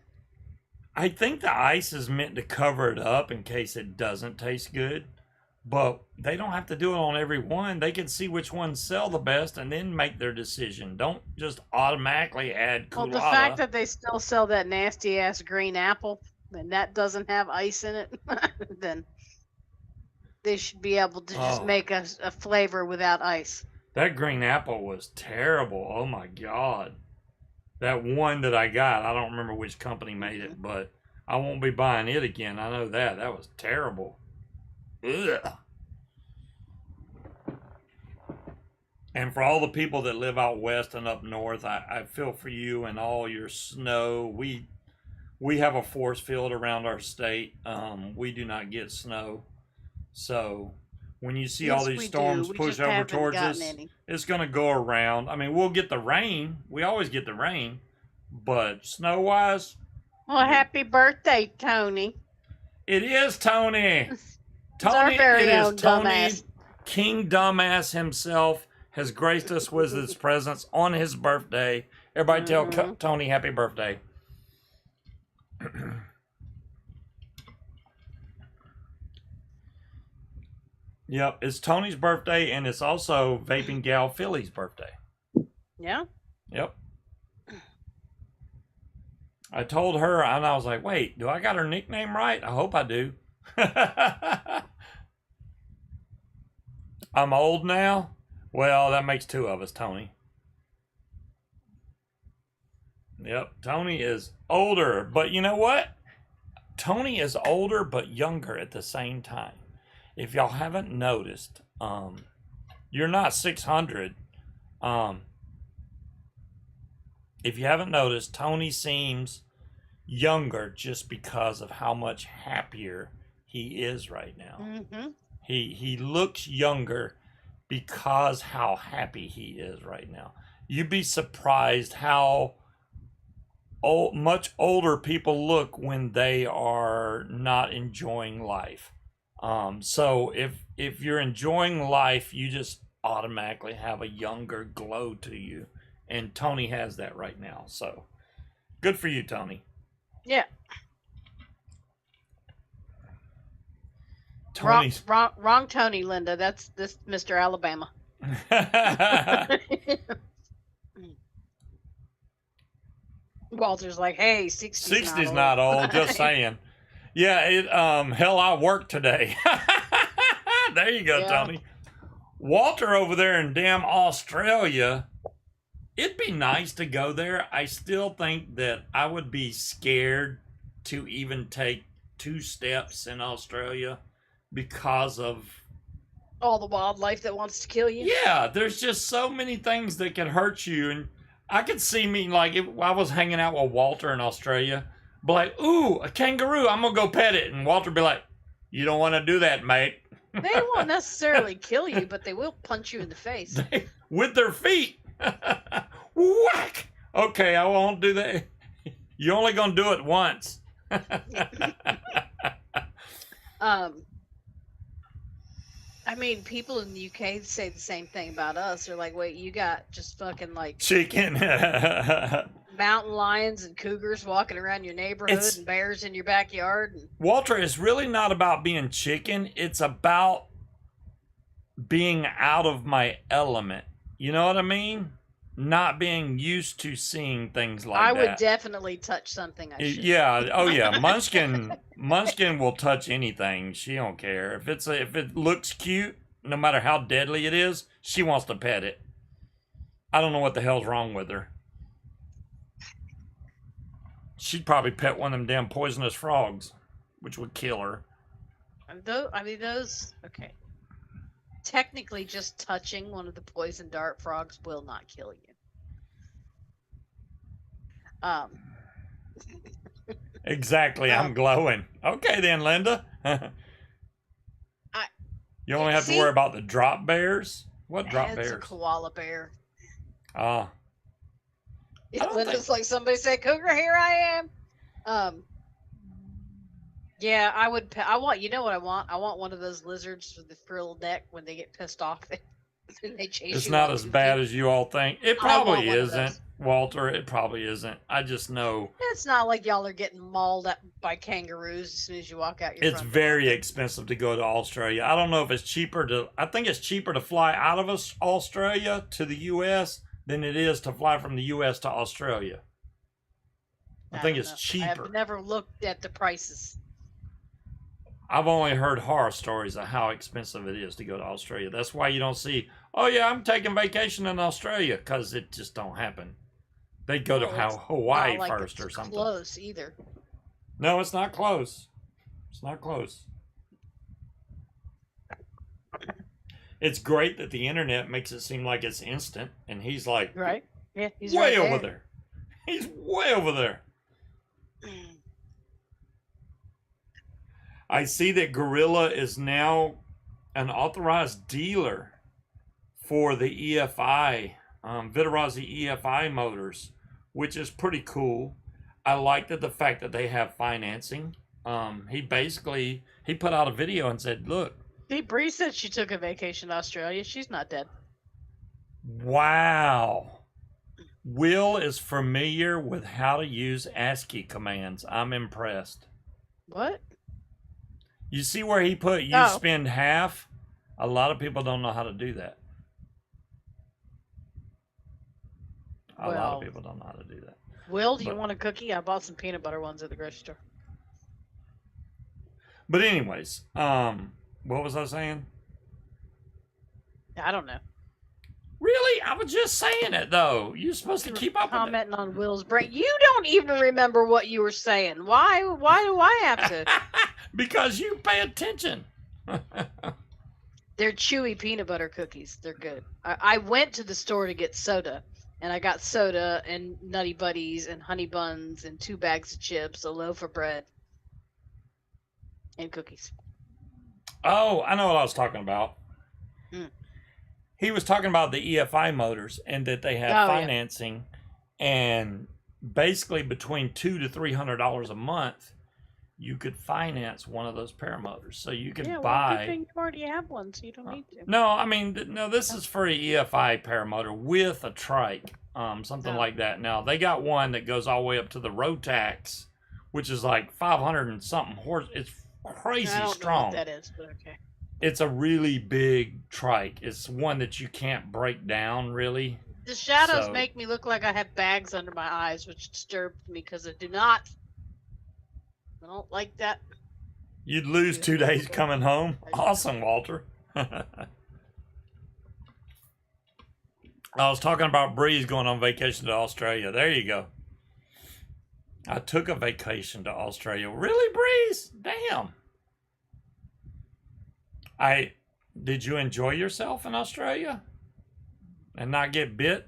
I think the ice is meant to cover it up in case it doesn't taste good. But they don't have to do it on every one. They can see which ones sell the best and then make their decision. Don't just automatically add Coolada. Well, the fact that they still sell that nasty ass green apple and that doesn't have ice in it, then they should be able to just make a flavor without ice. That green apple was terrible. Oh my God. That one that I got, I don't remember which company made it, but I won't be buying it again. I know that. That was terrible. Ugh. And for all the people that live out west and up north, I feel for you and all your snow. We have a force field around our state. We do not get snow. So when you see all these storms push over towards us, it's going to go around. I mean, we'll get the rain. We always get the rain. But snow-wise... Well, happy birthday, Tony. It is Tony. Tony, it is Tony, dumbass. King Dumbass himself has graced us with his presence on his birthday. Everybody tell Tony happy birthday. Yep, it's Tony's birthday, and it's also Vaping Gal Philly's birthday. Yeah? Yep. I told her, and I was like, wait, do I got her nickname right? I hope I do. I'm old now? Well, that makes two of us, Tony. Yep, Tony is older, but you know what? Tony is older but younger at the same time. If y'all haven't noticed, you're not 600. If you haven't noticed, Tony seems younger just because of how much happier he is right now. He looks younger because how happy he is right now. You'd be surprised how much older people look when they are not enjoying life. So if you're enjoying life, you just automatically have a younger glow to you. And Tony has that right now. So good for you, Tony. Yeah. Tony's. Wrong Tony, Linda. That's this Mr. Alabama. Walter's like, hey, 60's 60's not not old, just saying. Yeah, hell, I worked today. There you go, Yeah. Tony. Walter over there in damn Australia, it'd be nice to go there. I still think that I would be scared to even take 2 steps in Australia because of all the wildlife that wants to kill you. yeah, there's just so many things that can hurt you. And I could see me, like, if I was hanging out with Walter in Australia, be like, ooh, a kangaroo, I'm going to go pet it. And Walter be like, you don't want to do that, mate. They won't necessarily kill you, but they will punch you in the face. With their feet. Whack! Okay, I won't do that. You're only going to do it once. I mean, people in the UK say the same thing about us. They're like, wait, you got just fucking like Chicken. mountain lions and cougars walking around your neighborhood and bears in your backyard. And... Walter, it's really not about being chicken. It's about being out of my element. You know what I mean? Not being used to seeing things like that. I would definitely touch something I should. Yeah. Oh yeah. Munchkin will touch anything. She don't care. If it looks cute, no matter how deadly it is, she wants to pet it. I don't know what the hell's wrong with her. She'd probably pet one of them damn poisonous frogs, which would kill her. Those okay. Technically, just touching one of the poison dart frogs will not kill you. Exactly, I'm glowing. Okay then, Linda. You only have to worry about the drop bears? What drop bears? It's a koala bear. Oh. Linda's like, somebody say cougar, here I am. Yeah, I would. You know what I want? I want one of those lizards with the frilled neck when they get pissed off. They chase you. It's not as bad as you all think. It probably isn't, Walter. It probably isn't. I just know. It's not like y'all are getting mauled up by kangaroos as soon as you walk out your It's front very door. expensive to go to Australia. I don't know if it's cheaper to. I think it's cheaper to fly out of Australia to the U.S. than it is to fly from the U.S. to Australia. I think it's cheaper. I've never looked at the prices. I've only heard horror stories of how expensive it is to go to Australia. That's why you don't see, oh yeah, I'm taking vacation in Australia, because it just don't happen. They go to Hawaii first or something. Close either. No, it's not close. It's not close. It's great that the internet makes it seem like it's instant, and he's like, right? Yeah, he's way right over there. He's way over there. I see that Gorilla is now an authorized dealer for the EFI, Vitarazi EFI motors, which is pretty cool. I like the fact that they have financing. He put out a video and said, look. See, Bree said she took a vacation to Australia. She's not dead. Wow. Will is familiar with how to use ASCII commands. I'm impressed. What? You see where he put you spend half? A lot of people don't know how to do that. A lot of people don't know how to do that. Will, do you want a cookie? I bought some peanut butter ones at the grocery store. But anyways, what was I saying? I don't know. Really? I was just saying it, though. You're supposed to keep up with it. Commenting on Will's brain. You don't even remember what you were saying. Why do I have to? Because you pay attention. They're chewy peanut butter cookies. They're good. I went to the store to get soda, and I got soda and Nutty Buddies and honey buns and 2 bags of chips, a loaf of bread, and cookies. Oh, I know what I was talking about. He was talking about the EFI motors and that they have financing, and basically between $200 to $300 a month, you could finance one of those paramotors. So you could buy. Good thing you already have one, so you don't need to. No, I mean, no. This is for an EFI paramotor with a trike, something like that. Now they got one that goes all the way up to the Rotax, which is like 500 and something horse. It's crazy I don't know strong. what that is, but okay. It's a really big trike. It's one that you can't break down, really. The shadows So- make me look like I have bags under my eyes, which disturbs me because I do not. I don't like that. You'd lose 2 days coming home. Awesome, Walter. I was talking about Breeze going on vacation to Australia. There you go. I took a vacation to Australia. Really, Breeze? Damn. Did you enjoy yourself in Australia? And not get bit?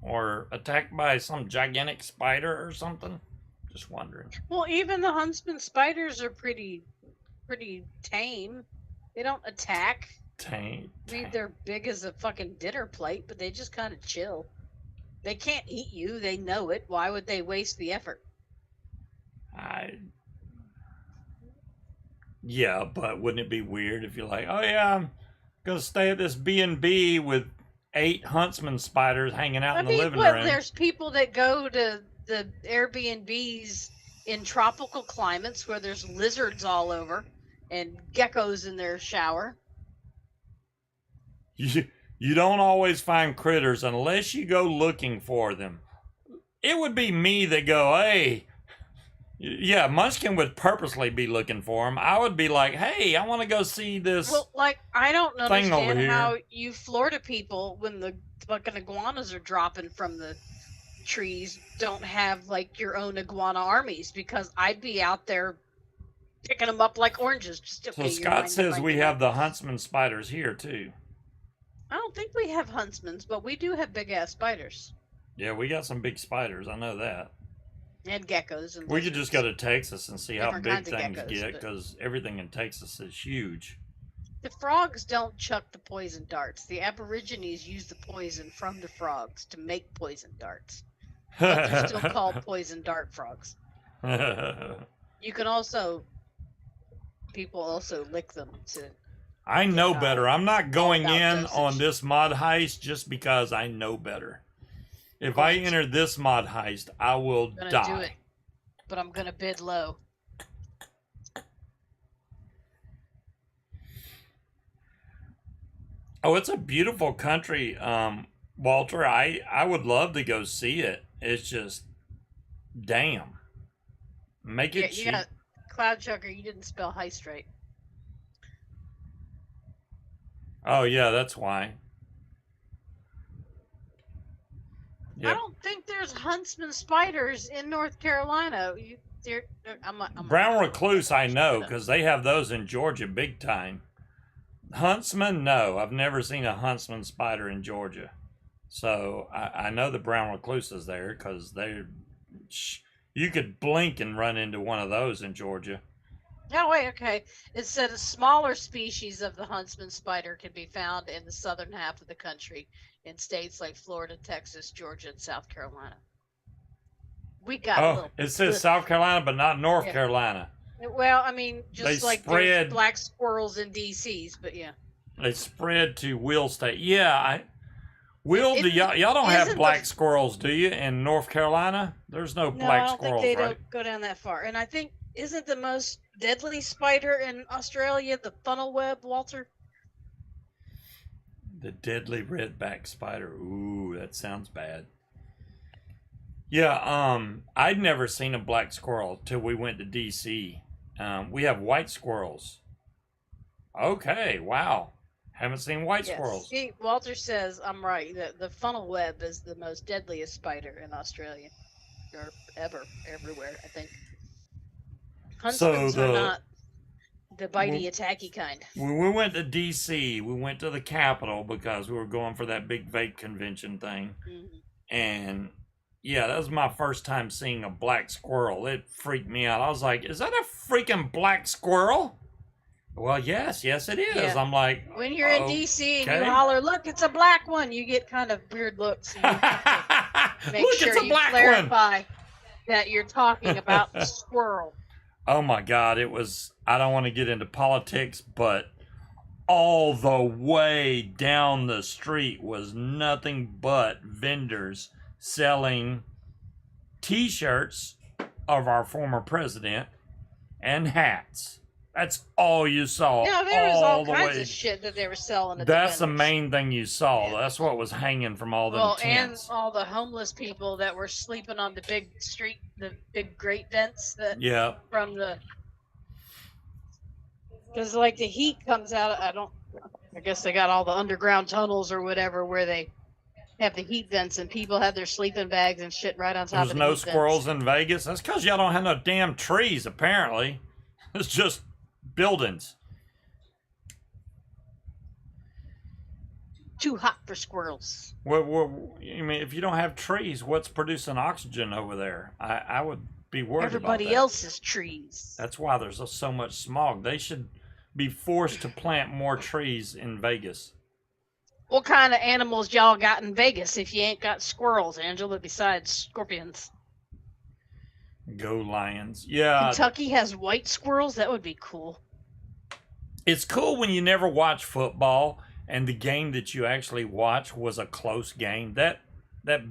Or attacked by some gigantic spider or something? Just wondering. Well, even the huntsman spiders are pretty tame. They don't attack. I mean, they're big as a fucking dinner plate, but they just kind of chill. They can't eat you. They know it. Why would they waste the effort? Yeah, but wouldn't it be weird if you're like, oh yeah, I'm gonna stay at this B&B with 8 huntsman spiders hanging out in the living room. There's people that go to the Airbnbs in tropical climates where there's lizards all over and geckos in their shower. You don't always find critters unless you go looking for them. It would be me that go, hey, yeah, Munchkin would purposely be looking for them. I would be like, hey, I want to go see this. Well, like, I don't thing over understand here. how you Florida people, when the fucking iguanas are dropping from the trees, don't have like your own iguana armies, because I'd be out there picking them up like oranges. Just okay. So Scott says we have the huntsman spiders here too. I don't think we have huntsmans, but we do have big ass spiders Yeah, we got some big spiders. I know that. and geckos. And We could lizards. just go to Texas and see how Different big kinds of things geckos, get, but- because everything in Texas is huge. The frogs don't chuck the poison darts. The Aborigines use the poison from the frogs to make poison darts. But they're still called poison dart frogs. You can also, people also lick them to. I know Yeah. better. I'm not going about in dosage. on this mod heist just because I know better. If I Right. enter this mod heist, I will Gonna die. do it, but I'm gonna bid low. Oh, it's a beautiful country, Walter. I would love to go see it. It's just, damn. Make Yeah, it you cheap. got Cloud Chucker. You didn't spell heist right. Oh yeah, that's why. I Yep. don't think there's huntsman spiders in North Carolina. I'm Brown recluse, I know, because they have those in Georgia big time. Huntsman, no, I've never seen a huntsman spider in Georgia. So I know the brown recluse is there, because you could blink and run into one of those in Georgia. Oh, wait, okay. It said a smaller species of the huntsman spider can be found in the southern half of the country in states like Florida, Texas, Georgia, and South Carolina. We got a Oh, little. it says South Carolina, but not North Yeah. Carolina. Well, I mean, just They like spread- there's black squirrels in DC's, but yeah. They spread to Will State. Yeah, Will, It- do y'all don't have isn't black the- squirrels, do you? In North Carolina, there's no No, black I don't squirrels, think they right? don't go down that far. And I think, isn't the most deadly spider in Australia the funnel web, Walter? The deadly redback spider. Ooh, that sounds bad. Yeah, I'd never seen a black squirrel till we went to DC. We have white squirrels. Okay, wow. Haven't seen white squirrels. See, Walter says I'm right. The funnel web is the most deadliest spider in Australia, or everywhere. I think. Huntsmans are not the bitey, attacky kind. When we went to DC, we went to the Capitol because we were going for that big vape convention thing. Mhm. And yeah, that was my first time seeing a black squirrel. It freaked me out. I was like, is that a freaking black squirrel? Well, yes, it is. Yeah. I'm like, When you're in DC and okay. you holler, "Look, it's a black one," you get kind of weird looks. And you have to make look, sure it's a you black one. clarify that you're talking about the squirrel. Oh my God, it was, I don't want to get into politics, but all the way down the street was nothing but vendors selling t-shirts of our former president and hats. That's all you saw. Yeah, there was all the kinds way. of shit that they were selling at That's the the vendors. main thing you saw. Yeah. That's what was hanging from all them Well, tents. and all the homeless people that were sleeping on the big street, the big grate vents that Yeah. from the, because like the heat comes out. I guess they got all the underground tunnels or whatever where they have the heat vents and people have their sleeping bags and shit right on top There's of the no heat squirrels vents. in Vegas. That's because y'all don't have no damn trees, apparently. It's just buildings. Too hot for squirrels. I mean, if you don't have trees, what's producing oxygen over there? I would be worried Everybody about that. else's trees. That's why there's so much smog. They should be forced to plant more trees in Vegas. What kind of animals y'all got in Vegas if you ain't got squirrels, Angela, besides scorpions? Go Lions. Yeah. Kentucky has white squirrels? That would be cool. It's cool when you never watch football and the game that you actually watch was a close game. That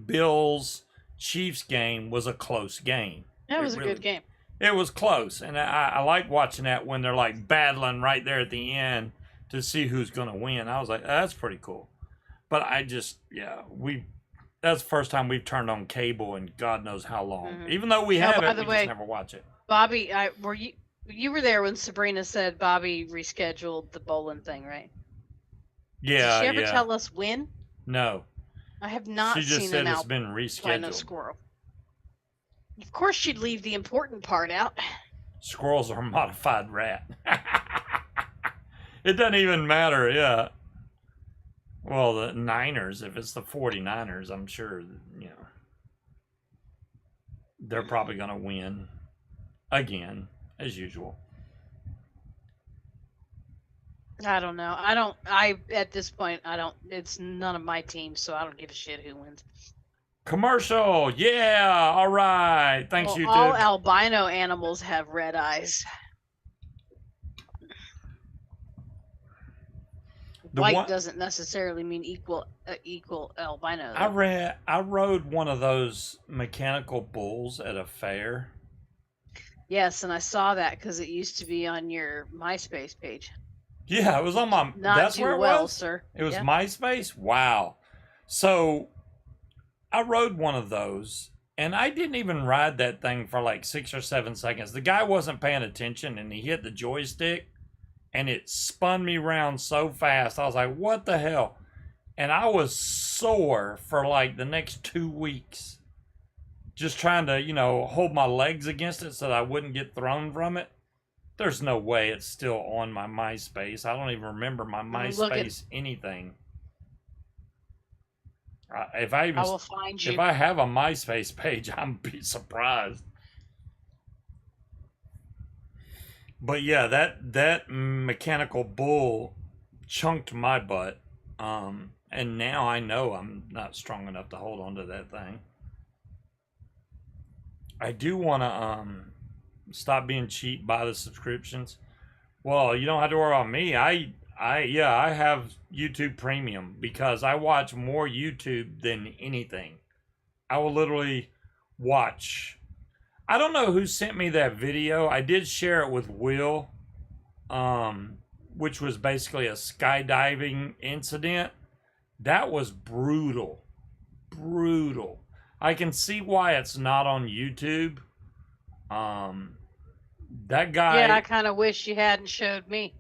Bills Chiefs game was a close game. That was a good game. It was close, and I like watching that when they're like battling right there at the end to see who's going to win. I was like, that's pretty cool. But that's the first time we've turned on cable in God knows how long. Mm-hmm. Even though we have it, we just never watch it. Bobby, you were there when Sabrina said Bobby rescheduled the bowling thing, right? Yeah. Did she ever tell us when? No. I have not seen. She just said it's been rescheduled. No squirrel. Of course, she'd leave the important part out. Squirrels are a modified rat. It doesn't even matter, yeah. Well, the Niners, if it's the 49ers, I'm sure, they're probably going to win again, as usual. I don't know. At this point, it's none of my teams, so I don't give a shit who wins. Commercial, yeah, all right. Thanks, YouTube. All albino animals have red eyes. White doesn't necessarily mean equal albino. I rode one of those mechanical bulls at a fair. Yes, and I saw that because it used to be on your MySpace page. Yeah, it was on my. That's where it was, sir. It was MySpace. Wow. So I rode one of those, and I didn't even ride that thing for like 6 or 7 seconds. The guy wasn't paying attention, and he hit the joystick. And it spun me around so fast. I was like, what the hell? And I was sore for like the next 2 weeks. Just trying to, hold my legs against it so that I wouldn't get thrown from it. There's no way it's still on my MySpace. I don't even remember my MySpace anything. I will find you. If I have a MySpace page, I'm be surprised. But yeah, that mechanical bull chunked my butt, and now I know I'm not strong enough to hold on to that thing. I do want to stop being cheap, buy the subscriptions. Well, you don't have to worry about me. I have YouTube Premium because I watch more YouTube than anything. I will literally watch. I don't know who sent me that video. I did share it with Will, which was basically a skydiving incident. That was brutal. Brutal. I can see why it's not on YouTube. That guy... Yeah, I kind of wish you hadn't showed me.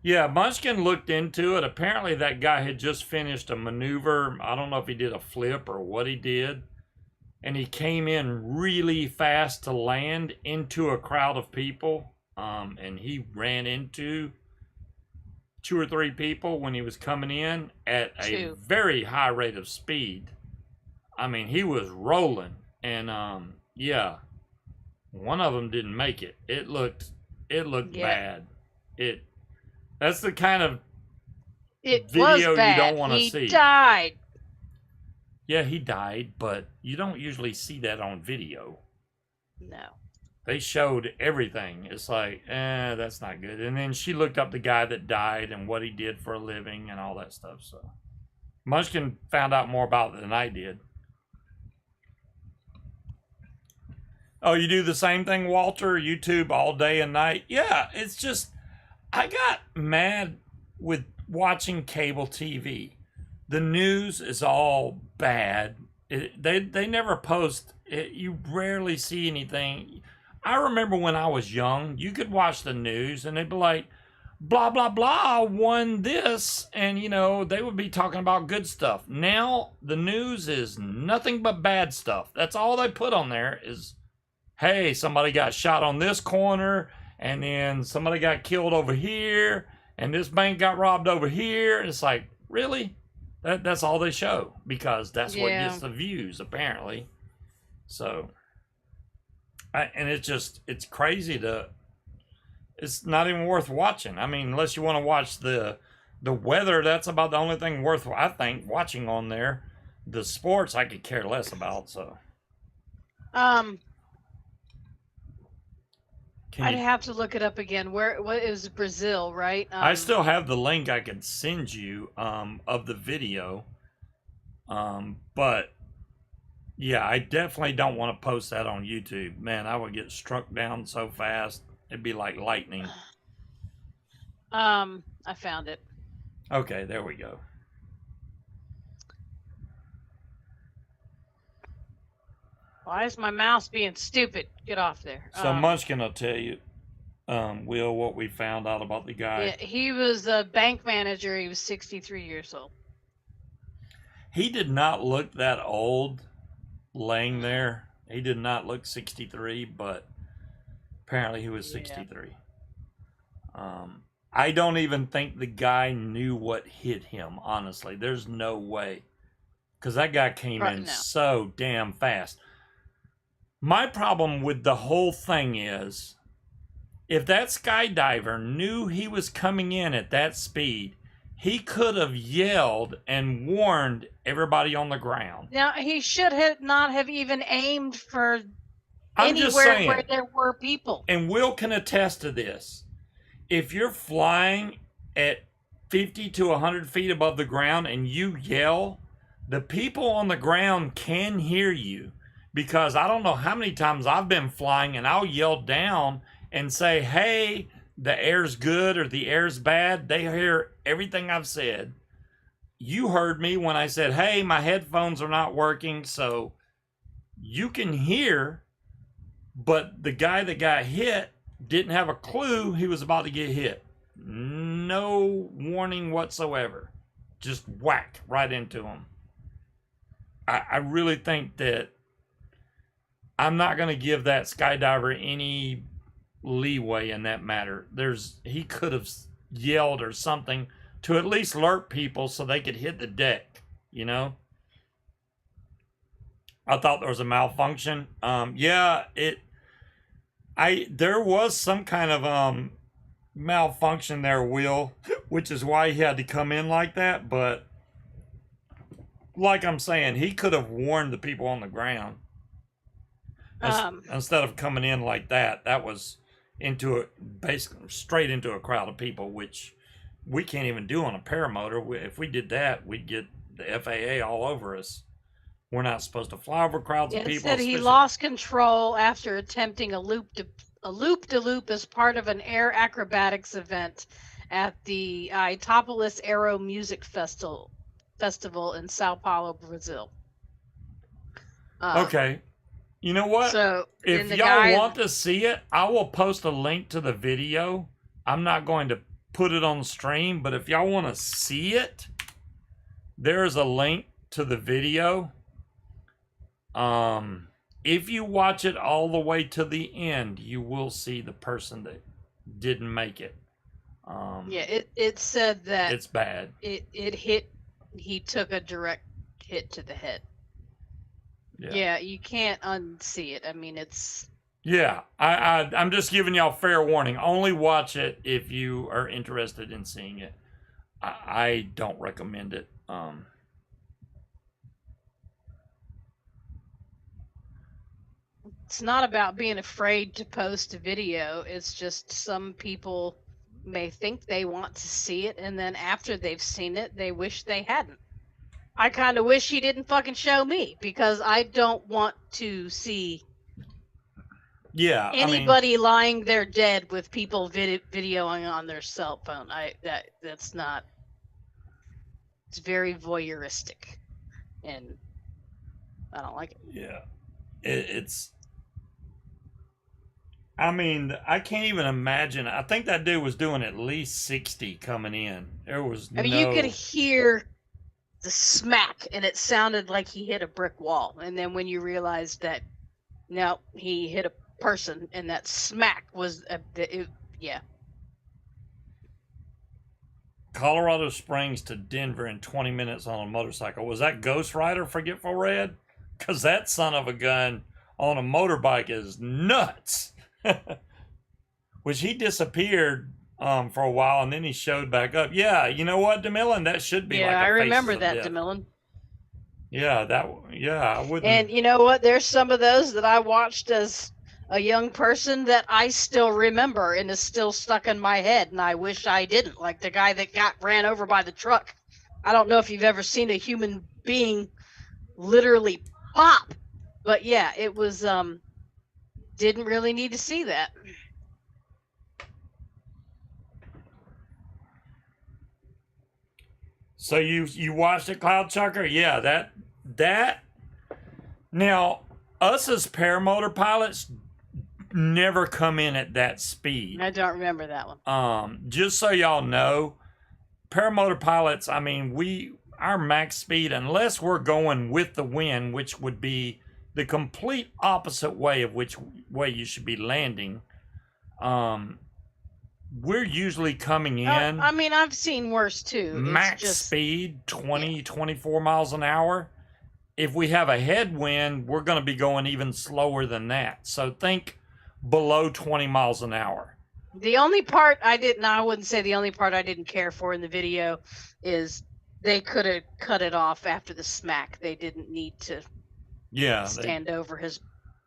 Yeah, Munchkin looked into it. Apparently that guy had just finished a maneuver. I don't know if he did a flip or what he did. And he came in really fast to land into a crowd of people. And he ran into 2 or 3 people when he was coming in at a very high rate of speed. I mean, he was rolling. And, one of them didn't make it. It looked bad. That's the kind of video you don't want to see. He died. Yeah, he died, but you don't usually see that on video. No. They showed everything. It's like, that's not good. And then she looked up the guy that died and what he did for a living and all that stuff. So Munchkin found out more about it than I did. Oh, you do the same thing, Walter? YouTube all day and night? Yeah, it's just, I got mad with watching cable TV. The news is all bad. They never post it. You rarely see anything. I remember when I was young, you could watch the news and they'd be like, blah, blah, blah, won this. And, you know, they would be talking about good stuff. Now, the news is nothing but bad stuff. That's all they put on there is, hey, somebody got shot on this corner, and then somebody got killed over here, and this bank got robbed over here. And it's like, really? That's all they show because that's what gets the views, apparently. So, and it's crazy it's not even worth watching. I mean, unless you want to watch the weather, that's about the only thing worth, I think, watching on there. The sports I could care less about, so. I'd have to look it up again. What is Brazil, right? I still have the link I could send you of the video. But yeah, I definitely don't want to post that on YouTube. Man, I would get struck down so fast. It'd be like lightning. I found it. Okay, there we go. Why is my mouse being stupid? Get off there. So Munchkin will tell you, Will, what we found out about the guy. Yeah, he was a bank manager. He was 63 years old. He did not look that old laying there. He did not look 63, but apparently he was 63. I don't even think the guy knew what hit him, honestly. There's no way. Because that guy came in so damn fast. My problem with the whole thing is, if that skydiver knew he was coming in at that speed, he could have yelled and warned everybody on the ground. Now, he should not have even aimed for anywhere where there were people. And Will can attest to this. If you're flying at 50 to 100 feet above the ground and you yell, the people on the ground can hear you. Because I don't know how many times I've been flying and I'll yell down and say, hey, the air's good or the air's bad. They hear everything I've said. You heard me when I said, hey, my headphones are not working. So you can hear, but the guy that got hit didn't have a clue he was about to get hit. No warning whatsoever. Just whack right into him. I really think that I'm not going to give that skydiver any leeway in that matter. He could have yelled or something to at least alert people so they could hit the deck, you know? I thought there was a malfunction. There was some kind of malfunction there, Will, which is why he had to come in like that, but like I'm saying, he could have warned the people on the ground. Instead of coming in like that, that was basically straight into a crowd of people, which we can't even do on a paramotor. If we did that, we'd get the FAA all over us. We're not supposed to fly over crowds of people. It said he lost control after attempting a loop-de-loop as part of an air acrobatics event at the Itopolis Aero Music Festival in Sao Paulo, Brazil. Okay. You know what? So, if y'all want to see it, I will post a link to the video. I'm not going to put it on the stream, but if y'all want to see it, there's a link to the video. If you watch it all the way to the end, you will see the person that didn't make it. It said that it's bad. He took a direct hit to the head. Yeah, you can't unsee it. I mean, it's... Yeah, I'm just giving y'all fair warning. Only watch it if you are interested in seeing it. I don't recommend it. It's not about being afraid to post a video. It's just some people may think they want to see it, and then after they've seen it, they wish they hadn't. I kind of wish he didn't fucking show me, because I don't want to see Yeah, I mean, Anybody lying there dead with people videoing on their cell phone, that's not. It's very voyeuristic, and I don't like it. yeah, it's. I mean, I can't even imagine. I think that dude was doing at least 60 coming in. There was I mean, you could hear the smack, and it sounded like he hit a brick wall. And then when you realized that, no, he hit a person, and that smack was, yeah. Colorado Springs to Denver in 20 minutes on a motorcycle. Was that Ghost Rider Forgetful Red? Because that son of a gun on a motorbike is nuts. Which he disappeared for a while and then he showed back up. Yeah, you know what, DeMillan? That should be like I remember Faces of that, Death. DeMillan. Yeah, I wouldn't. And you know what? There's some of those that I watched as a young person that I still remember and is still stuck in my head, and I wish I didn't. Like the guy that got ran over by the truck. I don't know if you've ever seen a human being literally pop, but yeah, it was. Didn't really need to see that. So you watched it, Cloud Chucker? Yeah, that. Now, us as paramotor pilots never come in at that speed. I don't remember that one. Just so y'all know, paramotor pilots, I mean, our max speed, unless we're going with the wind, which would be the complete opposite way of which way you should be landing, we're usually coming in. I mean, I've seen worse too. Max speed, 24 miles an hour. If we have a headwind, we're going to be going even slower than that. So think below 20 miles an hour. The only part I wouldn't say the only part I didn't care for in the video is they could have cut it off after the smack. They didn't need to stand over his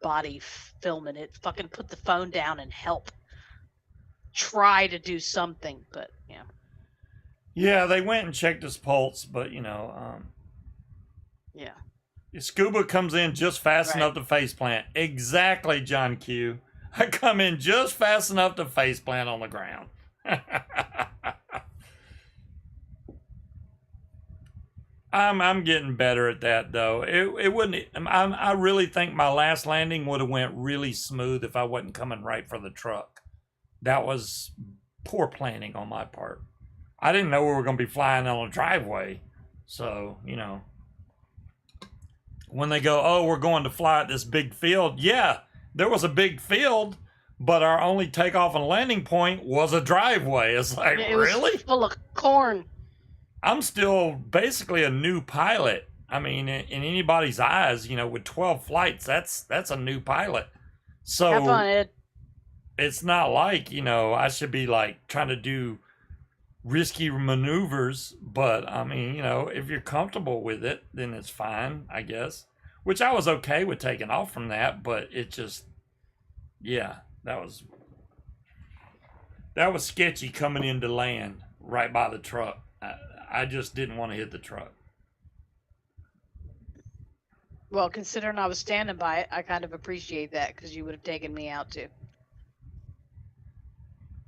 body filming it. Fucking put the phone down and help. Try to do something, but yeah. Yeah, they went and checked his pulse, but yeah. Scuba comes in just fast enough to faceplant. Exactly, John Q. I come in just fast enough to faceplant on the ground. I'm getting better at that though. It wouldn't. I really think my last landing would have went really smooth if I wasn't coming right for the truck. That was poor planning on my part. I didn't know we were going to be flying on a driveway, so when they go, oh, we're going to fly at this big field. Yeah, there was a big field, but our only takeoff and landing point was a driveway. It's like, it really? was full of corn. I'm still basically a new pilot. I mean, in anybody's eyes, with 12 flights, that's a new pilot. So have fun, Ed. It's not like, I should be like trying to do risky maneuvers, but I mean, if you're comfortable with it, then it's fine, I guess. Which I was okay with taking off from that, but it just, that was sketchy coming into land right by the truck. I just didn't want to hit the truck. Well, considering I was standing by it, I kind of appreciate that because you would have taken me out too.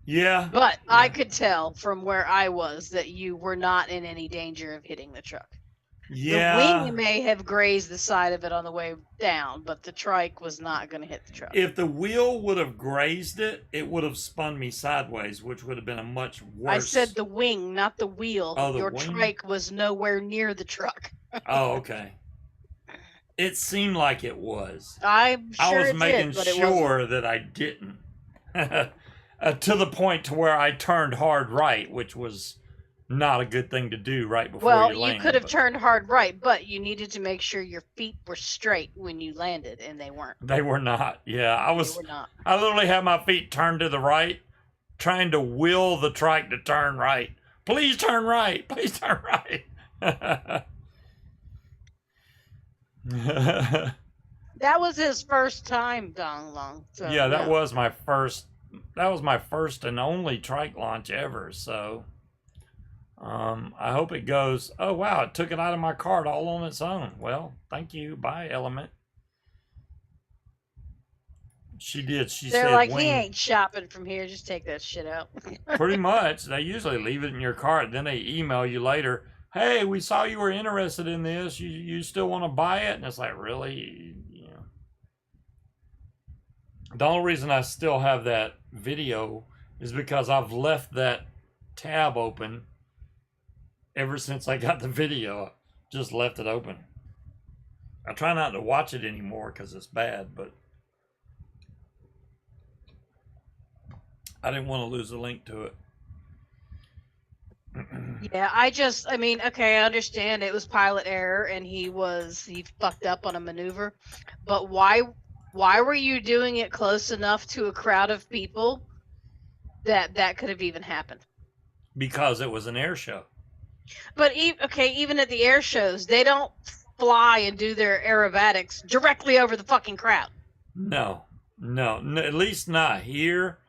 Yeah. But I could tell from where I was that you were not in any danger of hitting the truck. Yeah. The wing may have grazed the side of it on the way down, but the trike was not going to hit the truck. If the wheel would have grazed it, it would have spun me sideways, which would have been a much worse. I said the wing, not the wheel. Oh, your trike was nowhere near the truck. Oh, okay. It seemed like it was. I'm sure I was it making did, sure that I didn't. To the point to where I turned hard right, which was not a good thing to do right before you land. Well, you could have turned hard right, but you needed to make sure your feet were straight when you landed, and they weren't. They were not. Yeah, They were not. I literally had my feet turned to the right, trying to will the trike to turn right. Please turn right. Please turn right. That was his first time, Dong Long. So, yeah, that was my first. That was my first and only trike launch ever. So, I hope it goes. Oh wow, it took it out of my cart all on its own. Well, thank you. Bye, Element. She did. She They're said like, he wing. ain't shopping from here. Just take that shit out. Pretty much. They usually leave it in your cart. Then they email you later. Hey, we saw you were interested in this. You still want to buy it? And it's like, really? You know. The only reason I still have that video is because I've left that tab open ever since I got the video. I just left it open. I try not to watch it anymore because it's bad, but I didn't want to lose the link to it. Yeah, I mean, okay, I understand it was pilot error and he fucked up on a maneuver, but why were you doing it close enough to a crowd of people that could have even happened? Because it was an air show. But even at the air shows, they don't fly and do their aerobatics directly over the fucking crowd. No, at least not here.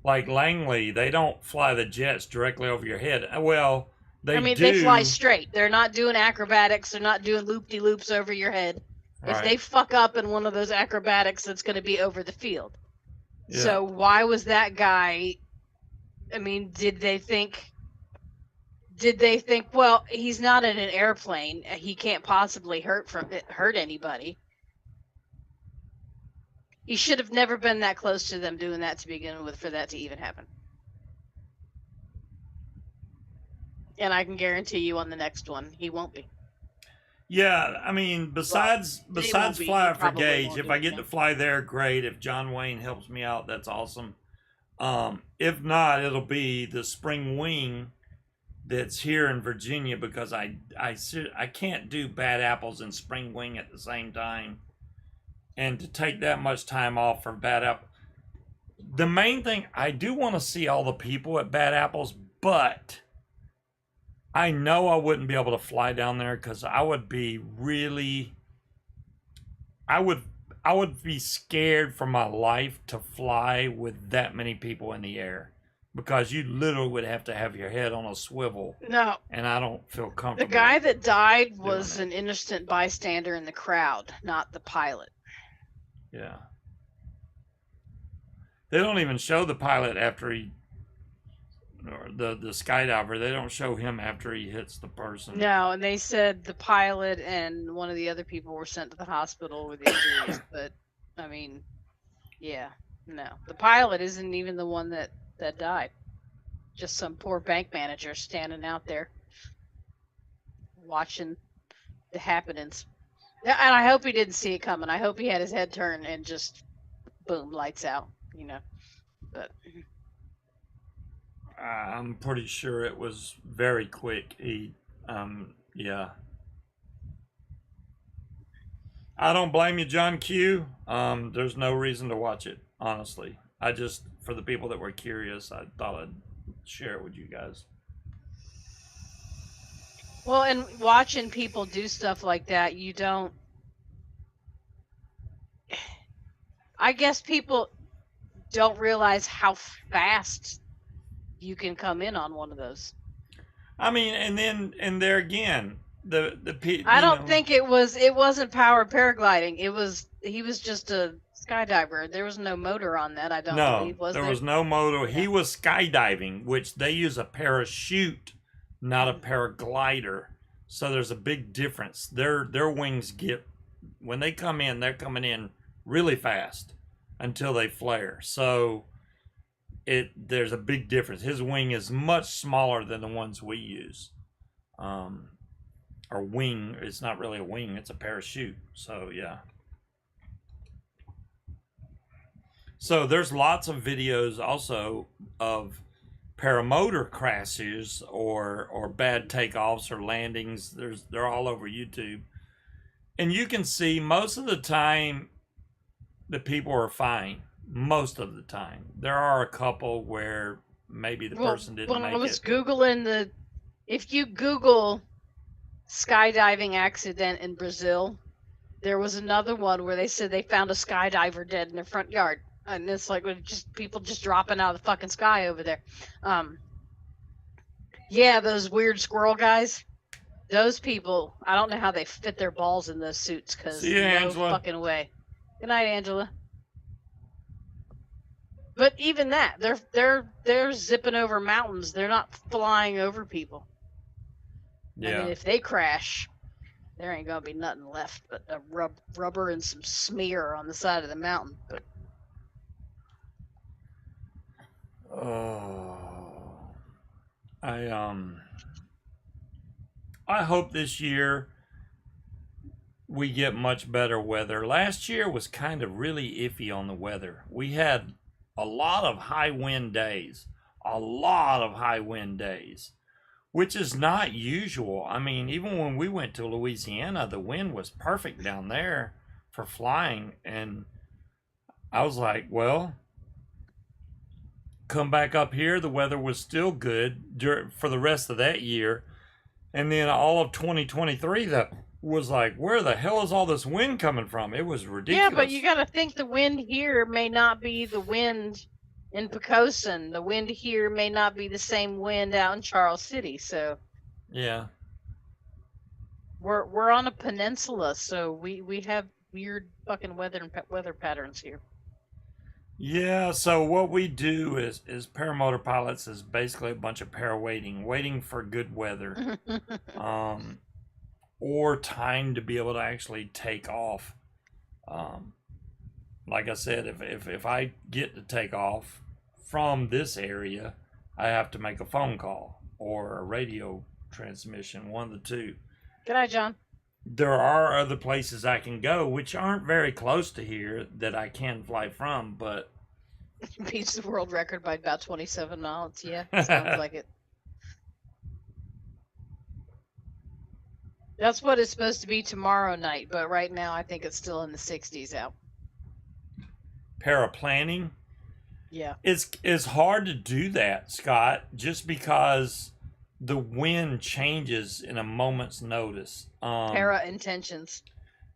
Like Langley, they don't fly the jets directly over your head. Well, they do. They fly straight. They're not doing acrobatics. They're not doing loop-de-loops over your head. Right. If they fuck up in one of those acrobatics, it's going to be over the field. Yeah. So why was that guy? I mean, did they think, well, he's not in an airplane. He can't possibly hurt anybody. He should have never been that close to them doing that to begin with for that to even happen. And I can guarantee you on the next one, he won't be. Yeah, I mean, besides fly for Gage, if I get to fly there, great. If John Wayne helps me out, that's awesome. If not, it'll be the spring wing that's here in Virginia because I can't do Bad Apples and spring wing at the same time. And to take that much time off for Bad Apple. The main thing, I do want to see all the people at Bad Apples, but I know I wouldn't be able to fly down there because I would be really, I would be scared for my life to fly with that many people in the air because you literally would have to have your head on a swivel. No. And I don't feel comfortable. The guy that died was an innocent bystander in the crowd, not the pilot. Yeah. They don't even show the pilot after he, or the skydiver. They don't show him after he hits the person. No, and they said the pilot and one of the other people were sent to the hospital with injuries. But, I mean, yeah, no. The pilot isn't even the one that died. Just some poor bank manager standing out there watching the happenings. And I hope he didn't see it coming. I hope he had his head turned and just, boom, lights out, you know. But I'm pretty sure it was very quick. Yeah. I don't blame you, John Q. There's no reason to watch it, honestly. I just, for the people that were curious, I thought I'd share it with you guys. Well, and watching people do stuff like that, you don't. I guess people don't realize how fast you can come in on one of those. I mean, and there again, I don't think it wasn't powered paragliding. He was just a skydiver. There was no motor on that. I don't believe. There was no motor. Yeah. He was skydiving, which they use a parachute, not a paraglider. So there's a big difference. Their wings get, when they come in, they're coming in really fast until they flare. So there's a big difference. His wing is much smaller than the ones we use. Or wing, it's not really a wing, it's a parachute. So yeah. So there's lots of videos also of paramotor crashes or bad takeoffs or landings. They're all over YouTube. And you can see most of the time the people are fine. Most of the time. There are a couple where maybe the person didn't make it. When I was Googling if you Google skydiving accident in Brazil, there was another one where they said they found a skydiver dead in their front yard. And it's like people just dropping out of the fucking sky over there. Yeah, those weird squirrel guys. Those people, I don't know how they fit their balls in those suits because no Angela. Fucking way. Good night, Angela. But even that, they're zipping over mountains. They're not flying over people. I mean, Yeah. if they crash, there ain't gonna be nothing left but a rubber and some smear on the side of the mountain. But Oh, I I hope this year we get much better weather. Last year was kind of really iffy on the weather. We had a lot of high wind days, a lot of high wind days, which is not usual. I mean, even when we went to Louisiana, the wind was perfect down there for flying. And I was like, well, come back up here, the weather was still good for the rest of that year. And then all of 2023, that was like, where the hell is all this wind coming from? It was ridiculous. yeah, but you got to think the wind here may not be the wind in Pocosin. The wind here may not be the same wind out in Charles City. So yeah. we're on a peninsula, so we have weird fucking weather patterns here. Yeah, so what we do is paramotor pilots is basically a bunch of waiting for good weather, um, or time to be able to actually take off. Um, like I said, if I get to take off from this area, I have to make a phone call or a radio transmission, one of the two. Good night, John. There are other places I can go, which aren't very close to here, that I can fly from, but Beats the world record by about 27 miles. Yeah, sounds like it. That's what it's supposed to be tomorrow night, but right now I think it's still in the 60s out. paraplanning, Yeah. it's hard to do that, Scott, just because the wind changes in a moment's notice. Para intentions.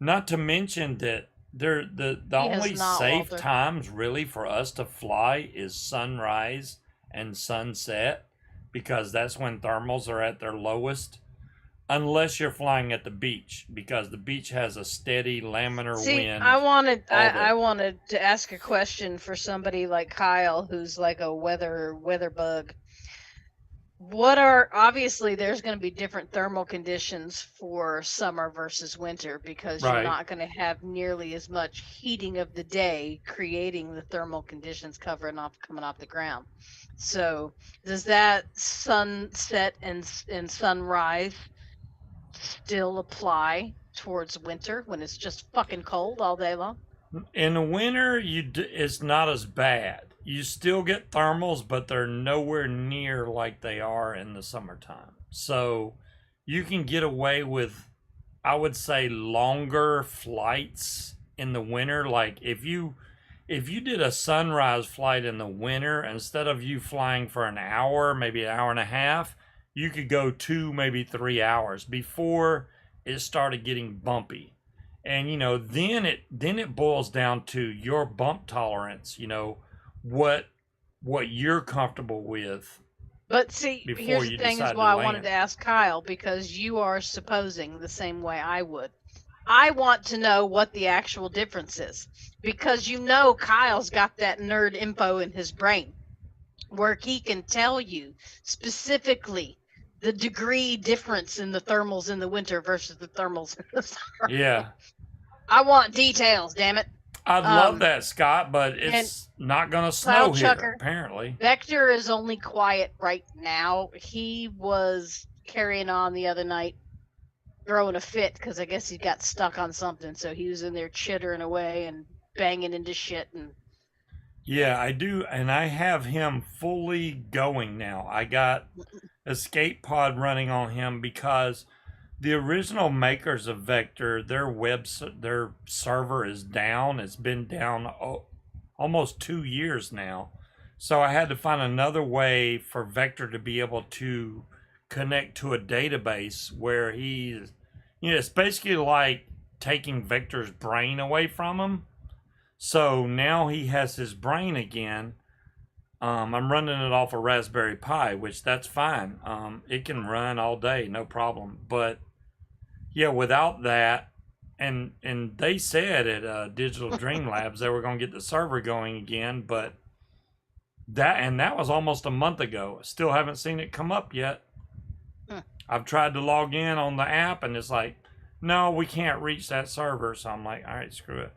Not to mention that the only not, safe Walter. times really for us to fly is sunrise and sunset, because that's when thermals are at their lowest. Unless you're flying at the beach, because the beach has a steady laminar See, wind. I wanted to ask a question for somebody like Kyle, who's like a weather bug. What are obviously there's going to be different thermal conditions for summer versus winter, because Right. you're not going to have nearly as much heating of the day creating the thermal conditions coming off the ground. So does that sunset and sunrise still apply towards winter when it's just fucking cold all day long? In the winter, it's not as bad. You still get thermals, but they're nowhere near like they are in the summertime. So you can get away with, I would say, longer flights in the winter. Like if you did a sunrise flight in the winter, instead of you flying for an hour, maybe an hour and a half, you could go 2, maybe 3 hours before it started getting bumpy. And then it boils down to your bump tolerance, what you're comfortable with. But see, Before here's you the thing is decide to why I land. wanted to ask Kyle, because you are supposing the same way I would. I want to know what the actual difference is, because Kyle's got that nerd info in his brain where he can tell you specifically the degree difference in the thermals in the winter versus the thermals in the summer. Yeah. I want details, damn it. I'd love that, Scott, but it's not going to snow here, Chucker, apparently. Vector is only quiet right now. He was carrying on the other night, throwing a fit because I guess he got stuck on something. So he was in there chittering away and banging into shit. And yeah, I do. And I have him fully going now. I got Escape Pod running on him because the original makers of Vector, their server is down. It's been down almost 2 years now. So I had to find another way for Vector to be able to connect to a database where it's basically like taking Vector's brain away from him. So now he has his brain again. I'm running it off a Raspberry Pi, which that's fine. It can run all day, no problem. But yeah, without that, and they said at Digital Dream Labs they were going to get the server going again, but That was almost a month ago. Still haven't seen it come up yet. Hmm. I've tried to log in on the app and it's like, no, we can't reach that server. So I'm like, all right, screw it.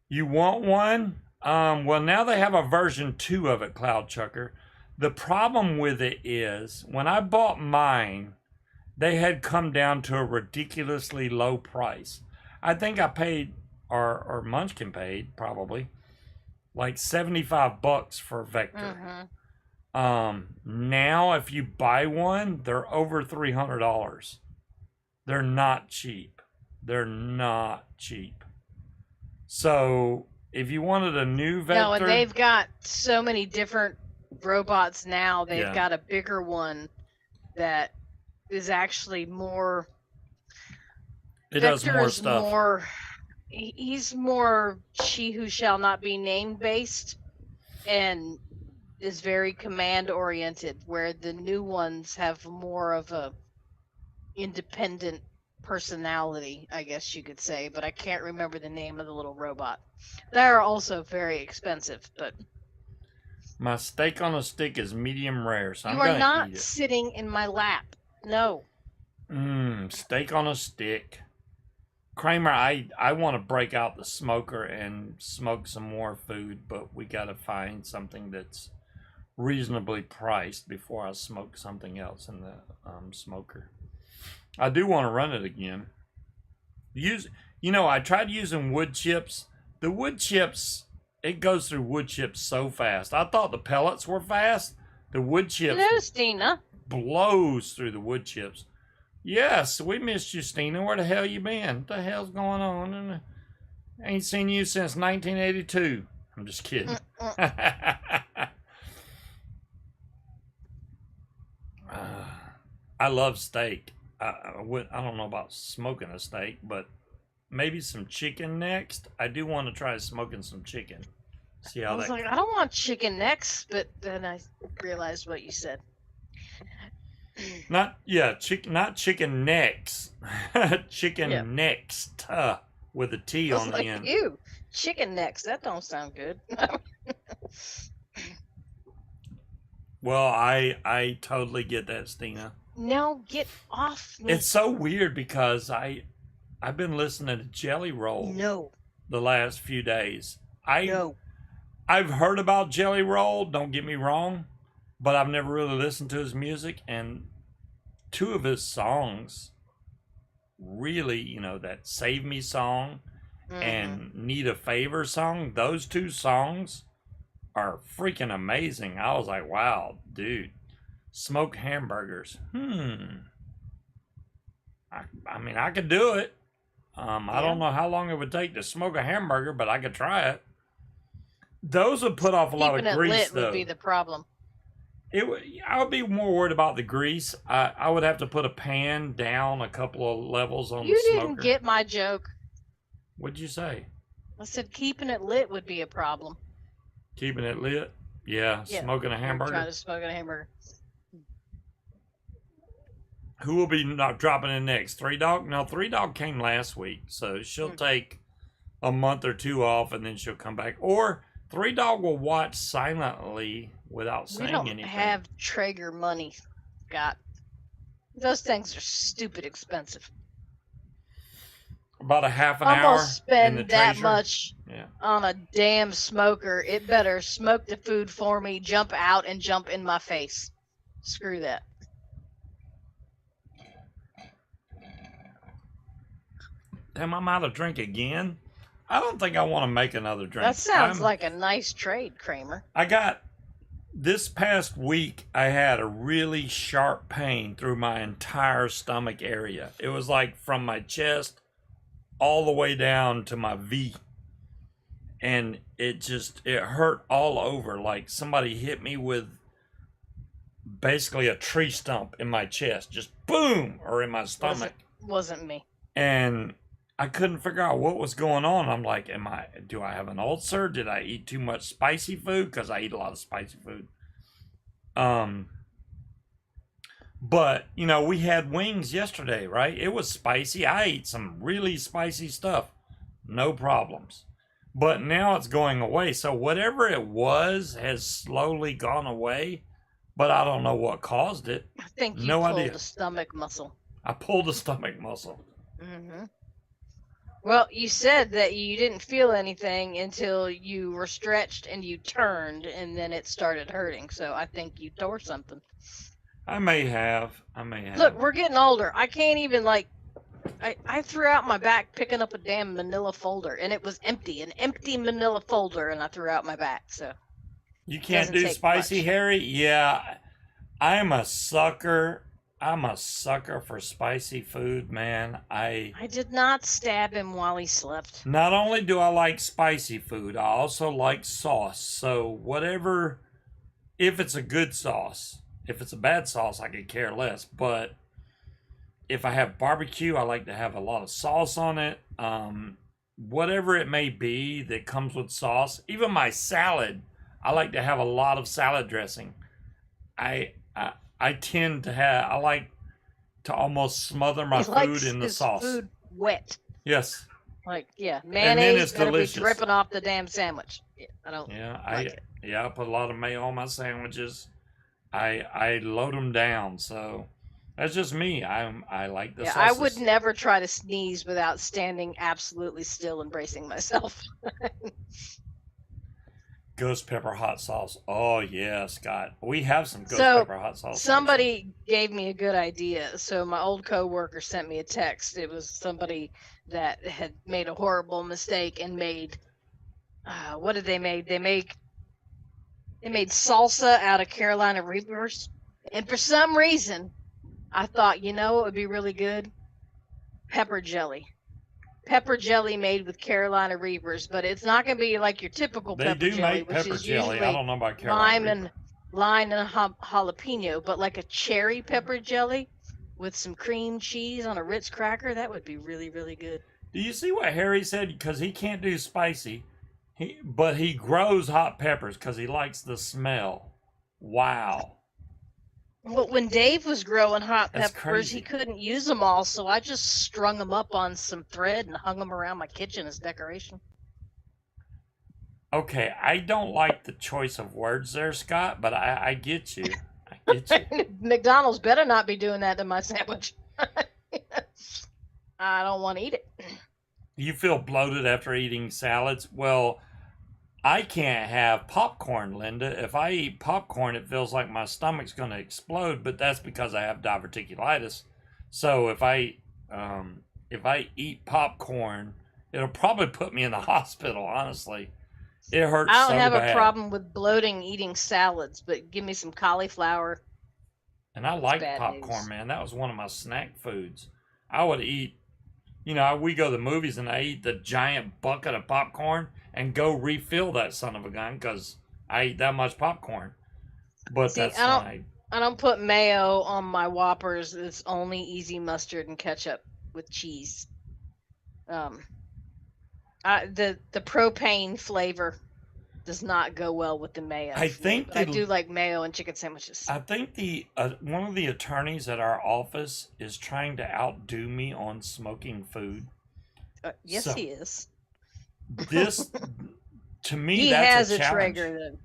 You want one? Well, now they have a version 2 of it, Cloud Chucker. The problem with it is when I bought mine, they had come down to a ridiculously low price. I think I paid, or Munchkin paid probably, like $75 for Vector. Now if you buy one, they're over $300. They're not cheap. They're not cheap. So if you wanted a new Vector, No, and they've got so many different robots now. They've got a bigger one that is actually more. It Vector does more is stuff. More, he's more she who shall not be named based, and is very command oriented. Where the new ones have more of a independent personality, I guess you could say. But I can't remember the name of the little robot. They're also very expensive, but. My steak on a stick is medium rare, so You I'm are gonna not eat it. sitting in my lap. No. Steak on a stick. Kramer, I want to break out the smoker and smoke some more food, but we got to find something that's reasonably priced before I smoke something else in the smoker. I do want to run it again. I tried using wood chips. The wood chips, it goes through wood chips so fast. I thought the pellets were fast. The wood chips Hello, Stina. blows through the wood chips. Yes, we missed you, Stina. Where the hell you been? What the hell's going on? I ain't seen you since 1982. I'm just kidding. I love steak. I don't know about smoking a steak, but maybe some chicken next. I do want to try smoking some chicken. See how I was like, I don't want chicken necks, but then I realized what you said. Not chicken necks. Chicken next with a T on the end. Ew, chicken necks. That don't sound good. Well, I totally get that, Stina. No, get off me. It's so weird because I've been listening to Jelly Roll the last few days. I've heard about Jelly Roll, don't get me wrong, but I've never really listened to his music, and 2 of his songs really, that Save Me song and Need a Favor song, those 2 songs are freaking amazing. I was like, wow, dude. Smoked hamburgers. I mean, I could do it. I don't know how long it would take to smoke a hamburger, but I could try it. Those would put off a lot of grease, lit though. Would be the problem. I would be more worried about the grease. I would have to put a pan down a couple of levels on the smoker. You didn't get my joke. What'd you say? I said keeping it lit would be a problem. Keeping it lit? Yeah, smoking a hamburger. Trying to smoke a hamburger. Who will be not dropping in next? 3 Dog? No, 3 Dog came last week, so she'll take a month or 2 off, and then she'll come back. Or 3 Dog will watch silently without saying anything. We don't have Traeger money, Scott. Those things are stupid expensive. About a half an I'm hour. Gonna spend in the that Traeger. much on a damn smoker. It better smoke the food for me, jump out, and jump in my face. Screw that. Am I out of drink again? I don't think I want to make another drink. That sounds like a nice trade, Kramer. This past week, I had a really sharp pain through my entire stomach area. It was like from my chest all the way down to my V. And it hurt all over. Like somebody hit me with basically a tree stump in my chest. Just boom! Or in my stomach. Wasn't me. And I couldn't figure out what was going on. I'm like, do I have an ulcer? Did I eat too much spicy food? Because I eat a lot of spicy food. But, we had wings yesterday, right? It was spicy. I ate some really spicy stuff. No problems. but now it's going away. So whatever it was has slowly gone away, but I don't know what caused it. I think you No pulled idea. a stomach muscle. I pulled a stomach muscle. Hmm. Well, you said that you didn't feel anything until you were stretched and you turned, and then it started hurting. So I think you tore something. I may have. I may have. Look, we're getting older. I can't even like. I threw out my back picking up a damn manila folder, and it was empty, an empty manila folder, and I threw out my back. So You can't doesn't do take spicy, much. Harry? Yeah. I'm a sucker. I'm a sucker for spicy food, man. I did not stab him while he slept. Not only do I like spicy food, I also like sauce. So whatever, if it's a good sauce, if it's a bad sauce, I could care less. But if I have barbecue, I like to have a lot of sauce on it. Whatever it may be that comes with sauce, even my salad, I like to have a lot of salad dressing. I tend to have, I like to almost smother my He food likes in the his sauce. food wet. Yes. Like, yeah, then mayonnaise it's better delicious. be dripping off the damn sandwich. Yeah, I don't Yeah, like it. I put a lot of mayo on my sandwiches. I load them down, so that's just me. I like the Yeah, sauces. I would never try to sneeze without standing absolutely still and bracing myself. Ghost pepper hot sauce. Oh yeah, Scott. We have some ghost So, pepper hot sauce. Somebody gave me a good idea. So my old coworker sent me a text. It was somebody that had made a horrible mistake and made what did they make? They made salsa out of Carolina Reapers. And for some reason, I thought, you know, it would be really good. Pepper jelly. Pepper jelly made with Carolina Reapers, but it's not going to be like your typical They pepper do jelly, make which pepper is jelly. I usually don't know about Carolina lime and jalapeno, but like a cherry pepper jelly with some cream cheese on a Ritz cracker, that would be really, really good. Do you see what Harry said? Because he can't do spicy, but he grows hot peppers because he likes the smell. Wow. But when Dave was growing hot That's peppers, crazy. he couldn't use them all, so I just strung them up on some thread and hung them around my kitchen as decoration. Okay, I don't like the choice of words there, Scott, but I get you. I get you. McDonald's better not be doing that to my sandwich. I don't want to eat it. You feel bloated after eating salads? Well, I can't have popcorn, Linda. If I eat popcorn, it feels like my stomach's going to explode, but that's because I have diverticulitis. So if I eat popcorn, it'll probably put me in the hospital, honestly. It hurts I don't so have bad. a problem with bloating eating salads, but give me some cauliflower. And I like bad popcorn, news. man. That was one of my snack foods. I would eat, we go to the movies and I eat the giant bucket of popcorn and go refill that son of a gun because I eat that much popcorn. But See, that's fine. I don't put mayo on my Whoppers. It's only easy mustard and ketchup with cheese. The propane flavor does not go well with the mayo. I think but I do like mayo and chicken sandwiches. I think the one of the attorneys at our office is trying to outdo me on smoking food. Yes, So, he is. This, to me, He that's has a a challenge. trigger then.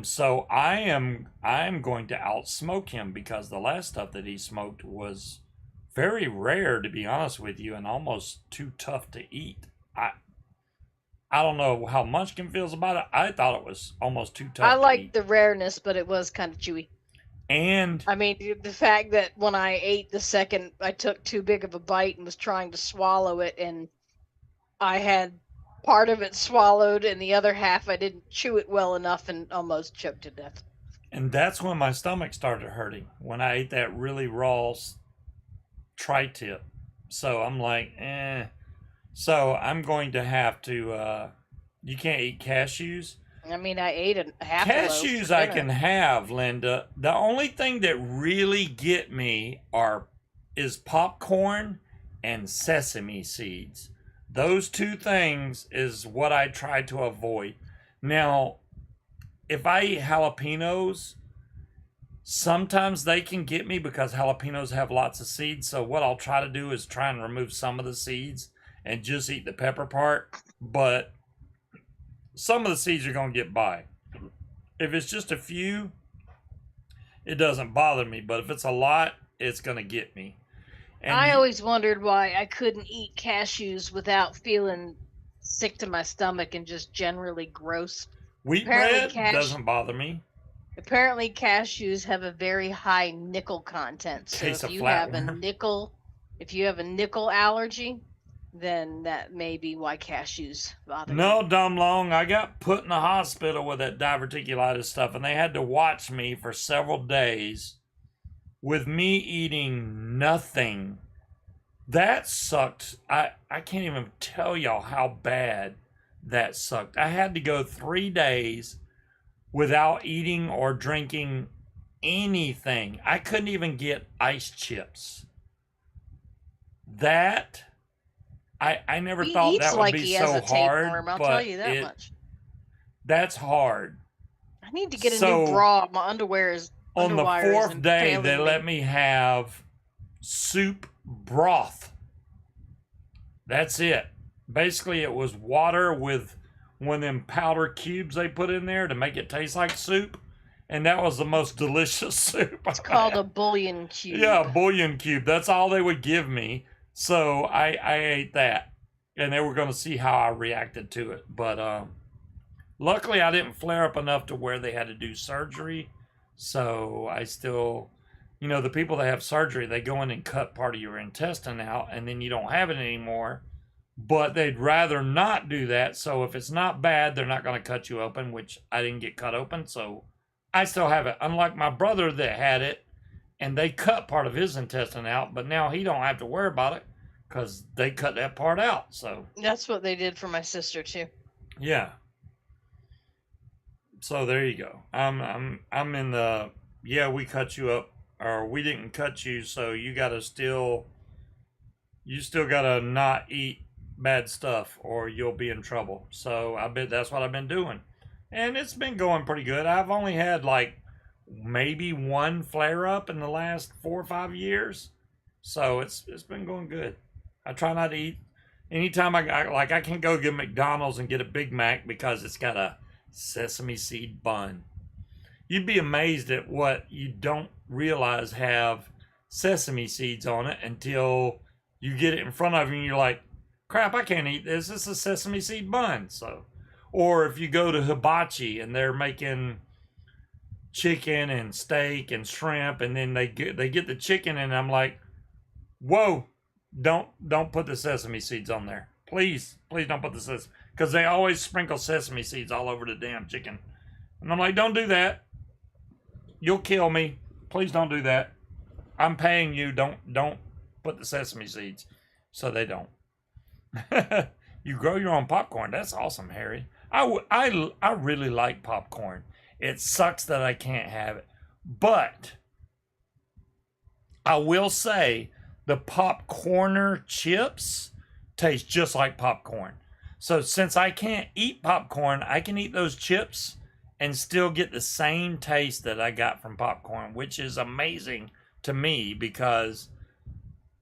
So I am going to outsmoke him because the last stuff that he smoked was very rare, to be honest with you, and almost too tough to eat. I don't know how Munchkin feels about it. I thought it was almost too tough I to like eat. the rareness, but it was kind of chewy. And I mean, the fact that when I ate the second, I took too big of a bite and was trying to swallow it, and I had part of it swallowed and the other half I didn't chew it well enough and almost choked to death. and that's when my stomach started hurting, when I ate that really raw tri-tip. So I'm like, eh. So I'm going to have to, you can't eat cashews. I mean, I ate a half a loaf Cashews for I dinner. can have, Linda. The only thing that really get me is popcorn and sesame seeds. Those two things is what I try to avoid. Now, if I eat jalapenos, sometimes they can get me because jalapenos have lots of seeds. So what I'll try to do is try and remove some of the seeds and just eat the pepper part. But some of the seeds are going to get by. If it's just a few, it doesn't bother me. But if it's a lot, it's going to get me. And I always wondered why I couldn't eat cashews without feeling sick to my stomach and just generally gross. wheat Apparently, bread doesn't bother me. Apparently, cashews have a very high nickel content. So Case if of you have flatworm. if you have a nickel allergy, then that may be why cashews bother No, you. dumb long. I got put in the hospital with that diverticulitis stuff, and they had to watch me for several days with me eating nothing. That sucked. I can't even tell y'all how bad that sucked. I had to go 3 days without eating or drinking anything. I couldn't even get ice chips. That I never He thought eats that would like be he has so a hard, tapeworm, I'll tell but you that much. that's hard. I need to get a So, new bra. My underwear is On the underwire fourth isn't day, they failing let me have soup broth. That's it. Basically, it was water with one of them powder cubes they put in there to make it taste like soup. And that was the most delicious soup. It's called a bouillon cube. Yeah, a bouillon cube. That's all they would give me. So I ate that. And they were going to see how I reacted to it. But luckily, I didn't flare up enough to where they had to do surgery. So I still, the people that have surgery, they go in and cut part of your intestine out, and then you don't have it anymore. But they'd rather not do that. So if it's not bad, they're not going to cut you open, which I didn't get cut open. So I still have it. Unlike my brother that had it, and they cut part of his intestine out, but now he don't have to worry about it because they cut that part out. So that's what they did for my sister too. Yeah. So there you go. I'm in the we cut you up, or we didn't cut you, so you still gotta not eat bad stuff or you'll be in trouble. So I bet that's what I've been doing. And it's been going pretty good. I've only had like maybe one flare up in the last 4 or 5 years. So it's been going good. I try not to eat anytime I can't go get McDonald's and get a Big Mac because it's got a sesame seed bun. You'd be amazed at what you don't realize have sesame seeds on it until you get it in front of you and you're like, crap, I can't eat this. This is a sesame seed bun. So, or if you go to hibachi and they're making chicken and steak and shrimp, and then they get the chicken, and I'm like, whoa, don't put the sesame seeds on there. Please don't put the sesame, because they always sprinkle sesame seeds all over the damn chicken. And I'm like, don't do that. You'll kill me. Please don't do that. I'm paying you. Don't put the sesame seeds. So they don't. You grow your own popcorn. That's awesome, Harry. I really like popcorn. It sucks that I can't have it. But I will say the popcorner chips taste just like popcorn. So since I can't eat popcorn, I can eat those chips and still get the same taste that I got from popcorn, which is amazing to me because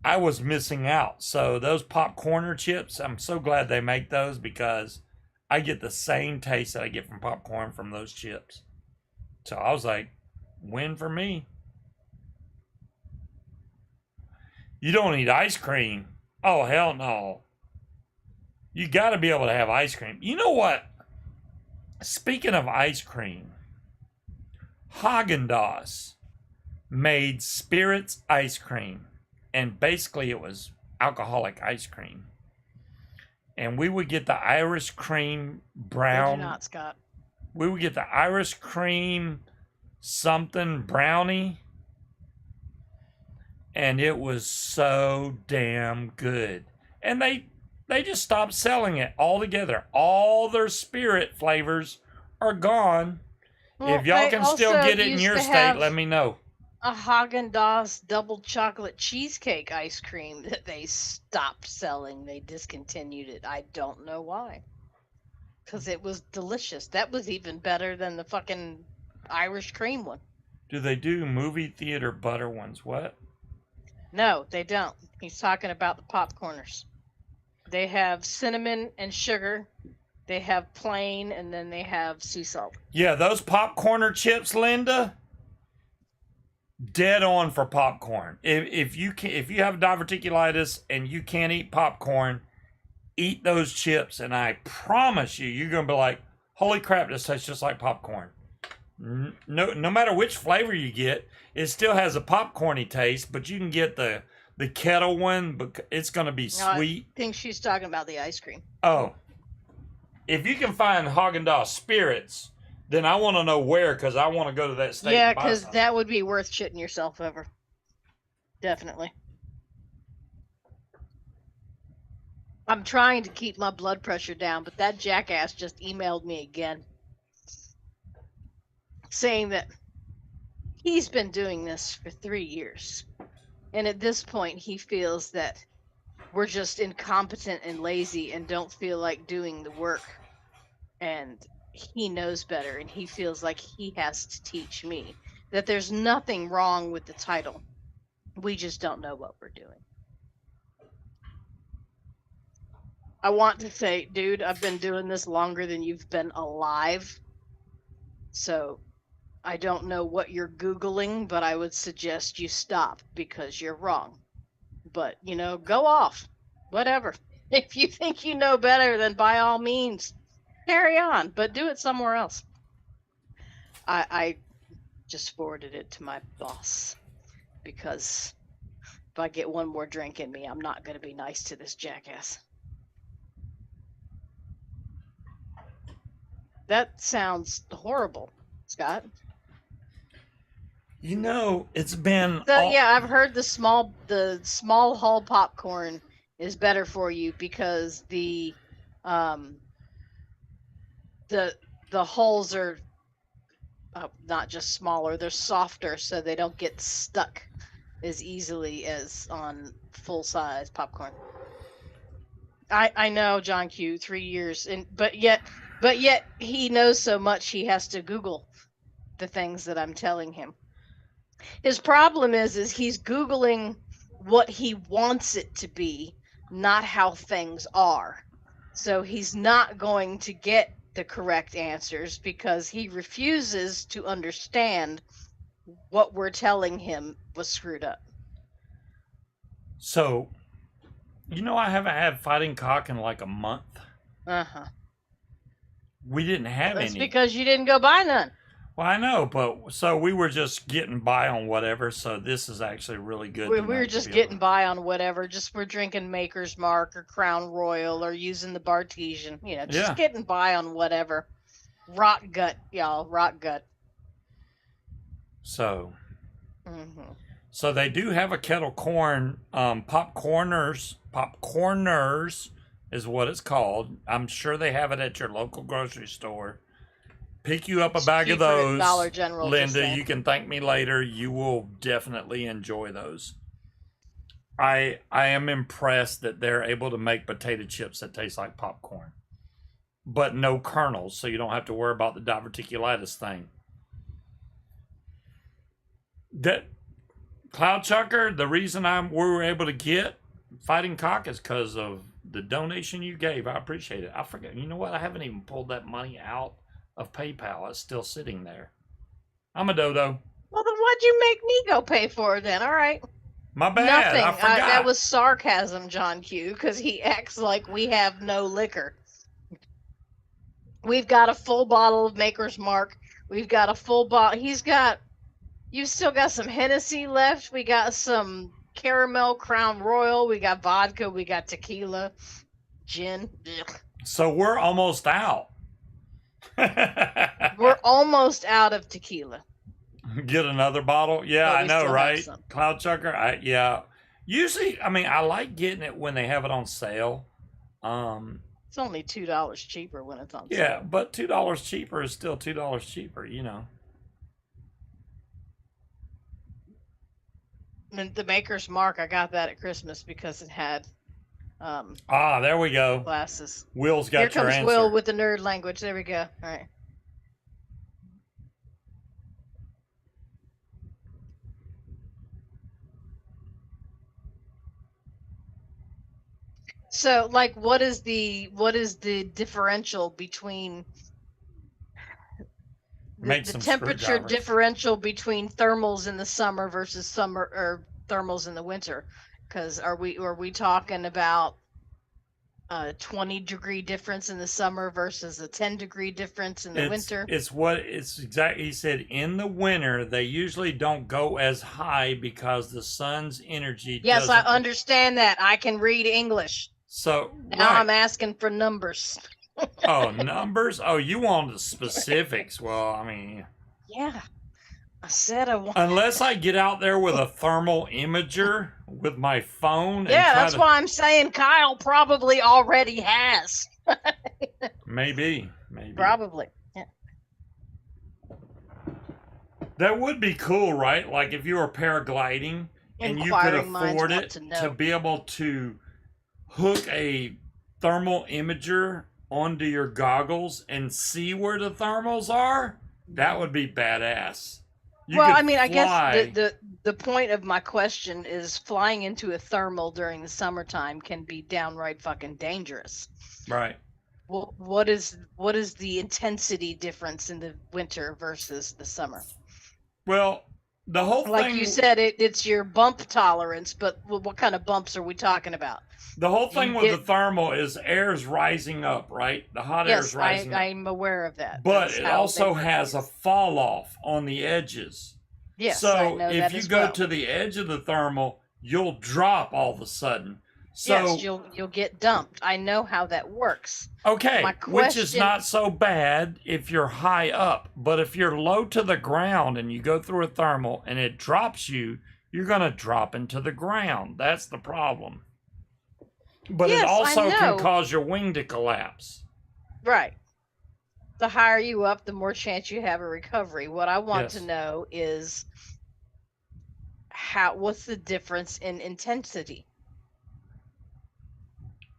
I was missing out. So those popcorner chips, I'm so glad they make those because I get the same taste that I get from popcorn from those chips. So I was like, win for me. You don't eat ice cream. Oh, hell no. You got to be able to have ice cream. You know what? Speaking of ice cream, Haagen-Dazs made Spirits ice cream. And basically it was alcoholic ice cream. And we would get the Irish cream brown. They do not, Scott. We would get the Irish cream something brownie. And it was so damn good. And they just stopped selling it altogether. All their Spirit flavors are gone. Well, if y'all can still get it in your state, let me know. A Haagen-Dazs double chocolate cheesecake ice cream that they stopped selling. They discontinued it. I don't know why. Because it was delicious. That was even better than the fucking Irish cream one. Do they do movie theater butter ones? What? No, they don't. He's talking about the popcorners. They have cinnamon and sugar They have plain, and then they have sea salt. Yeah, those popcorner chips, Linda, dead on for popcorn. If you have diverticulitis and you can't eat popcorn, eat those chips, and I promise you, you're gonna be like, "Holy crap, this tastes just like popcorn." No matter which flavor you get, it still has a popcorny taste, but you can get the kettle one, but it's gonna be sweet. I think she's talking about the ice cream. Oh, if you can find Haagen-Dazs spirits, then I want to know where, because I want to go to that state. Yeah, and buy because some. that would be worth shitting yourself over. Definitely. I'm trying to keep my blood pressure down, but that jackass just emailed me again saying that he's been doing this for 3 years. And at this point, he feels that we're just incompetent and lazy and don't feel like doing the work. And he knows better, and he feels like he has to teach me that there's nothing wrong with the title. We just don't know what we're doing. I want to say, dude, I've been doing this longer than you've been alive. So I don't know what you're Googling, but I would suggest you stop because you're wrong. But, go off. Whatever. If you think you know better, then by all means, carry on, but do it somewhere else. I just forwarded it to my boss because if I get one more drink in me, I'm not going to be nice to this jackass. That sounds horrible, Scott. It's been. So yeah, I've heard the small hull popcorn is better for you because the hulls are not just smaller, they're softer, so they don't get stuck as easily as on full size popcorn. I know, John Q, 3 years, but yet he knows so much he has to Google the things that I'm telling him. His problem is he's Googling what he wants it to be, not how things are. So he's not going to get the correct answers because he refuses to understand what we're telling him was screwed up. So, I haven't had fighting cock in like a month. Uh-huh. We didn't have That's any. because you didn't go buy none. Well, I know, but so we were just getting by on whatever. So this is actually really good. We were just getting by on whatever. Just we're drinking Maker's Mark or Crown Royal or using the Bartesian. Just getting by on whatever. Rot gut, y'all. Rot gut. So. Mm-hmm. So they do have a kettle corn. Popcorners is what it's called. I'm sure they have it at your local grocery store. Pick you up a bag of those, Dollar General, Linda. You can thank me later. You will definitely enjoy those. I am impressed that they're able to make potato chips that taste like popcorn, but no kernels, so you don't have to worry about the diverticulitis thing. That Cloud Chucker, the reason we were able to get Fighting Cock is because of the donation you gave. I appreciate it. I forget. You know what? I haven't even pulled that money out of PayPal. It's still sitting there. I'm a dodo. Well, then why'd you make me go pay for it then? All right. My bad. Nothing. I forgot. That was sarcasm, John Q, because he acts like we have no liquor. We've got a full bottle of Maker's Mark. We've got a full bottle. You've still got some Hennessy left. We got some caramel Crown Royal. We got vodka. We got tequila, gin. Ugh. So we're almost out. We're almost out of tequila. Get another bottle? Yeah, I know, right? Cloud Chucker? Yeah. Usually, I like getting it when they have it on sale. It's only $2 cheaper when it's on sale. Yeah, but $2 cheaper is still $2 cheaper, The Maker's Mark, I got that at Christmas because it had there we go. Glasses. Will's got your answer. Here comes Will with the nerd language. There we go. All right. So, like, what is the differential between the, Make the some temperature screwdrivers. differential between thermals in the summer versus summer or thermals in the winter? Because are we talking about a 20-degree difference in the summer versus a 10-degree difference in the winter? It's exactly, he said in the winter they usually don't go as high because the sun's energy Yes, I doesn't. understand that. I can read English. So Now right. I'm asking for numbers. Oh, numbers? Oh, you want the specifics. Well, I mean, Yeah, I said I want. unless I get out there with a thermal imager with my phone and Yeah, try that's to. why I'm saying Kyle probably already has. Maybe. Probably. Yeah. That would be cool, right? Like if you were paragliding and you could Inquiring minds afford want it to to know. be able to hook a thermal imager onto your goggles and see where the thermals are, that would be badass. You Well, could I mean, I guess the, fly. the the point of my question is flying into a thermal during the summertime can be downright fucking dangerous. Right. What is the intensity difference in the winter versus the summer? Well, the whole Like you thing said, it's your bump tolerance, but what kind of bumps are we talking about? the whole You thing with the get thermal is air's rising up, right? The hot air is Yes, rising up. I'm aware of that. But That's it how they also work. has a fall off on the edges. Yes, I So know if that you as go well. to the edge of the thermal, you'll drop all of a sudden. Yes, So you'll get dumped. I know how that works. okay, My which is question, not so bad if you're high up, but if you're low to the ground and you go through a thermal and it drops you, you're going to drop into the ground. That's the problem. But it yes, I also can know. cause your wing to collapse. Right. The higher you up, the more chance you have a recovery. What I want to Yes. know is what's the difference in intensity?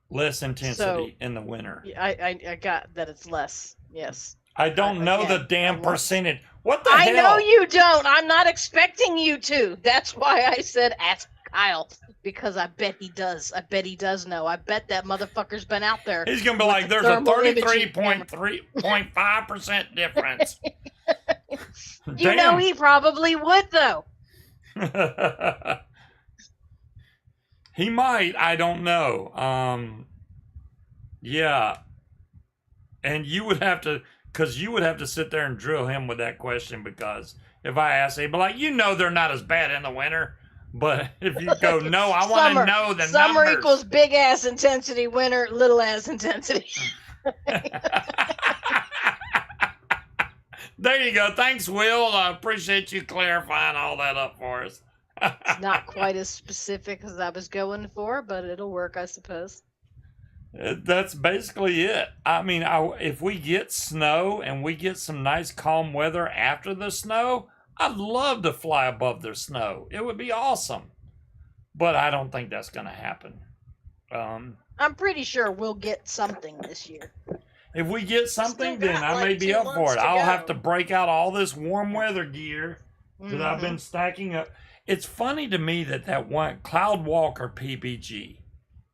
Less So intensity in the winter. I got that it's less. Yes. I don't know the Again, I damn want. percentage. What the I know hell? you don't. I'm not expecting you to. That's why I said ask Kyle because I bet he does. I bet he does know. I bet that motherfucker's been out there He's gonna be with like, the there's a thermal imaging camera. 33.3.5% difference. You know Damn. he probably would though. He might, I don't know. Yeah. And you would have to, because you would have to sit there and drill him with that question. Because if I ask, he'd be like, you know, they're not as bad in the winter. But if you go, no, I want to know the Summer numbers. equals big ass intensity. Winter little ass intensity. There you go. Thanks, Will. I appreciate you clarifying all that up for us. It's not quite as specific as I was going for, but it'll work, I suppose. That's basically it. I mean, if we get snow and we get some nice calm weather after the snow, I'd love to fly above the snow. It would be awesome. But I don't think that's going to happen. I'm pretty sure we'll get something this year. If we get something, then I may be 2 up for months it. to I'll go. have to break out all this warm weather gear that I've Mhm. been stacking up. It's funny to me that one Cloud Walker PPG,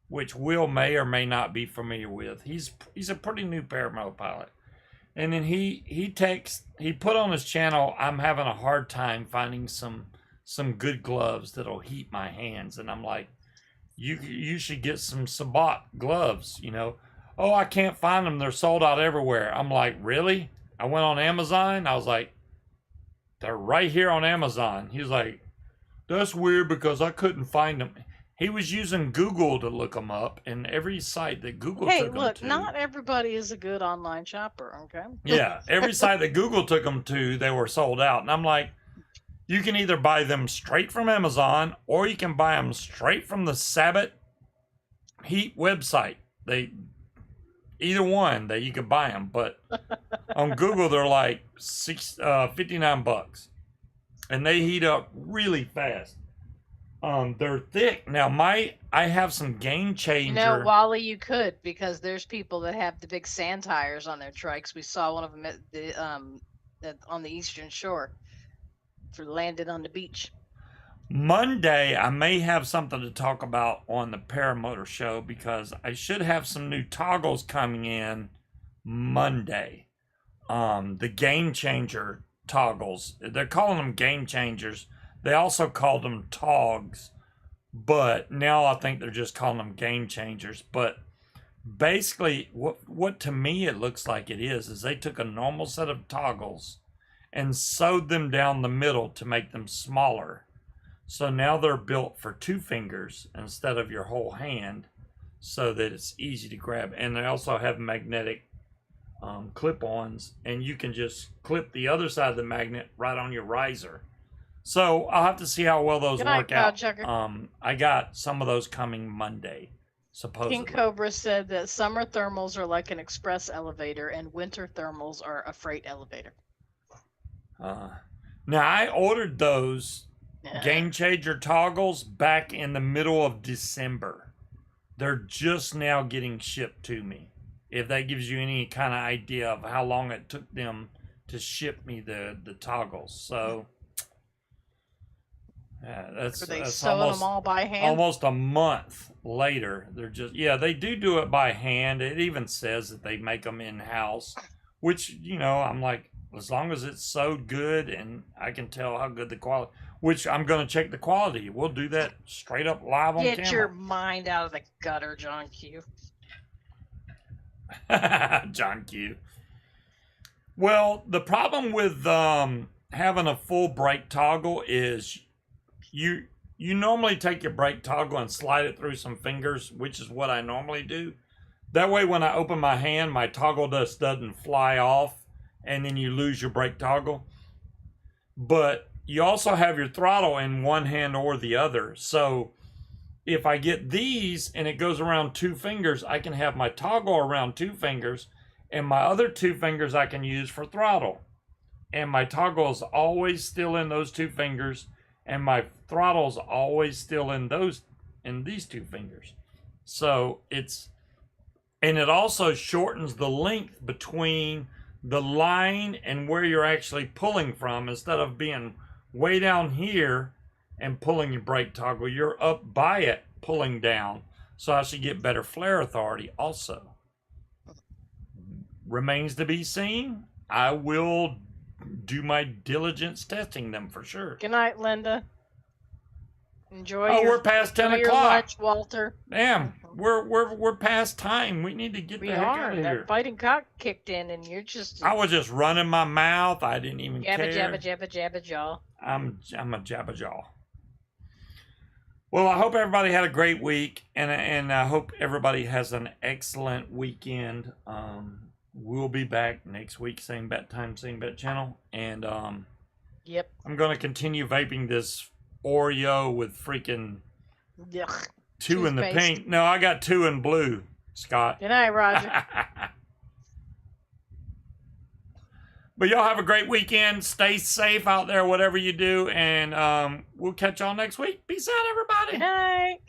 which Will may or may not be familiar with. He's a pretty new paramount pilot. And then he put on his channel, I'm having a hard time finding some good gloves that'll heat my hands. And I'm like, you should get some Sabat gloves, you know. Oh, I can't find them. They're sold out everywhere. I'm like, really? I went on Amazon. I was like, they're right here on Amazon. He was like, that's weird because I couldn't find them. He was using Google to look them up, and every site that Google Hey, took them look, to. not everybody is a good online shopper, okay? Yeah, every site that Google took them to, they were sold out. And I'm like, you can either buy them straight from Amazon or you can buy them straight from the Sabbath Heat website. Either one that you could buy them, but on Google they're like $59, and they heat up really fast. They're thick. Now I have some Game Changer. You know, Wally, you could because there's people that have the big sand tires on their trikes. We saw one of them at the on the Eastern Shore for landed on the beach. Monday, I may have something to talk about on the Paramotor Show because I should have some new toggles coming in Monday. The Game Changer toggles. They're calling them Game Changers. They also called them Togs, but now I think they're just calling them Game Changers. But basically, what to me it looks like it is they took a normal set of toggles and sewed them down the middle to make them smaller. So now they're built for 2 fingers instead of your whole hand, so that it's easy to grab. And they also have magnetic clip-ons, and you can just clip the other side of the magnet right on your riser. So I'll have to see how well those work out. I got some of those coming Monday, supposedly. King Cobra said that summer thermals are like an express elevator and winter thermals are a freight elevator. Now, I ordered those Game Changer toggles back in the middle of December. They're just now getting shipped to me. If that gives you any kind of idea of how long it took them to ship me the toggles. So, that's sewing almost, them all by hand? Almost a month later. They're just, they do it by hand. It even says that they make them in-house, which, I'm like, as long as it's sewed good and I can tell how good the quality, which I'm going to check the quality. We'll do that straight up live on camera. Get your mind out of the gutter, John Q. John Q. Well, the problem with having a full brake toggle is you normally take your brake toggle and slide it through some fingers, which is what I normally do. That way when I open my hand, my toggle just doesn't fly off and then you lose your brake toggle. But you also have your throttle in one hand or the other. So if I get these and it goes around 2 fingers, I can have my toggle around 2 fingers and my other 2 fingers I can use for throttle. And my toggle is always still in those 2 fingers and my throttle is always still in these 2 fingers. So it also shortens the length between the line and where you're actually pulling from. Instead of being way down here and pulling your brake toggle, you're up by it pulling down, so I should get better flare authority also. Remains to be seen. I will do my diligence testing them for sure. Good night, Linda. Enjoy. We're past 10 o'clock. Your lunch, Walter. Damn, we're past time. We need to get the heck out of here. That fighting cock kicked in, and you're just. I was just running my mouth. I didn't even care. Jabba jaw. I'm a jabba jaw. Well, I hope everybody had a great week, and I hope everybody has an excellent weekend. We'll be back next week, same bat time, same bat channel, and yep. I'm gonna continue vaping this Oreo with freaking 2 in the pink. No, I got 2 in blue, Scott. Good night, Roger. But y'all have a great weekend. Stay safe out there, whatever you do, and we'll catch y'all next week. Peace out, everybody. Good night.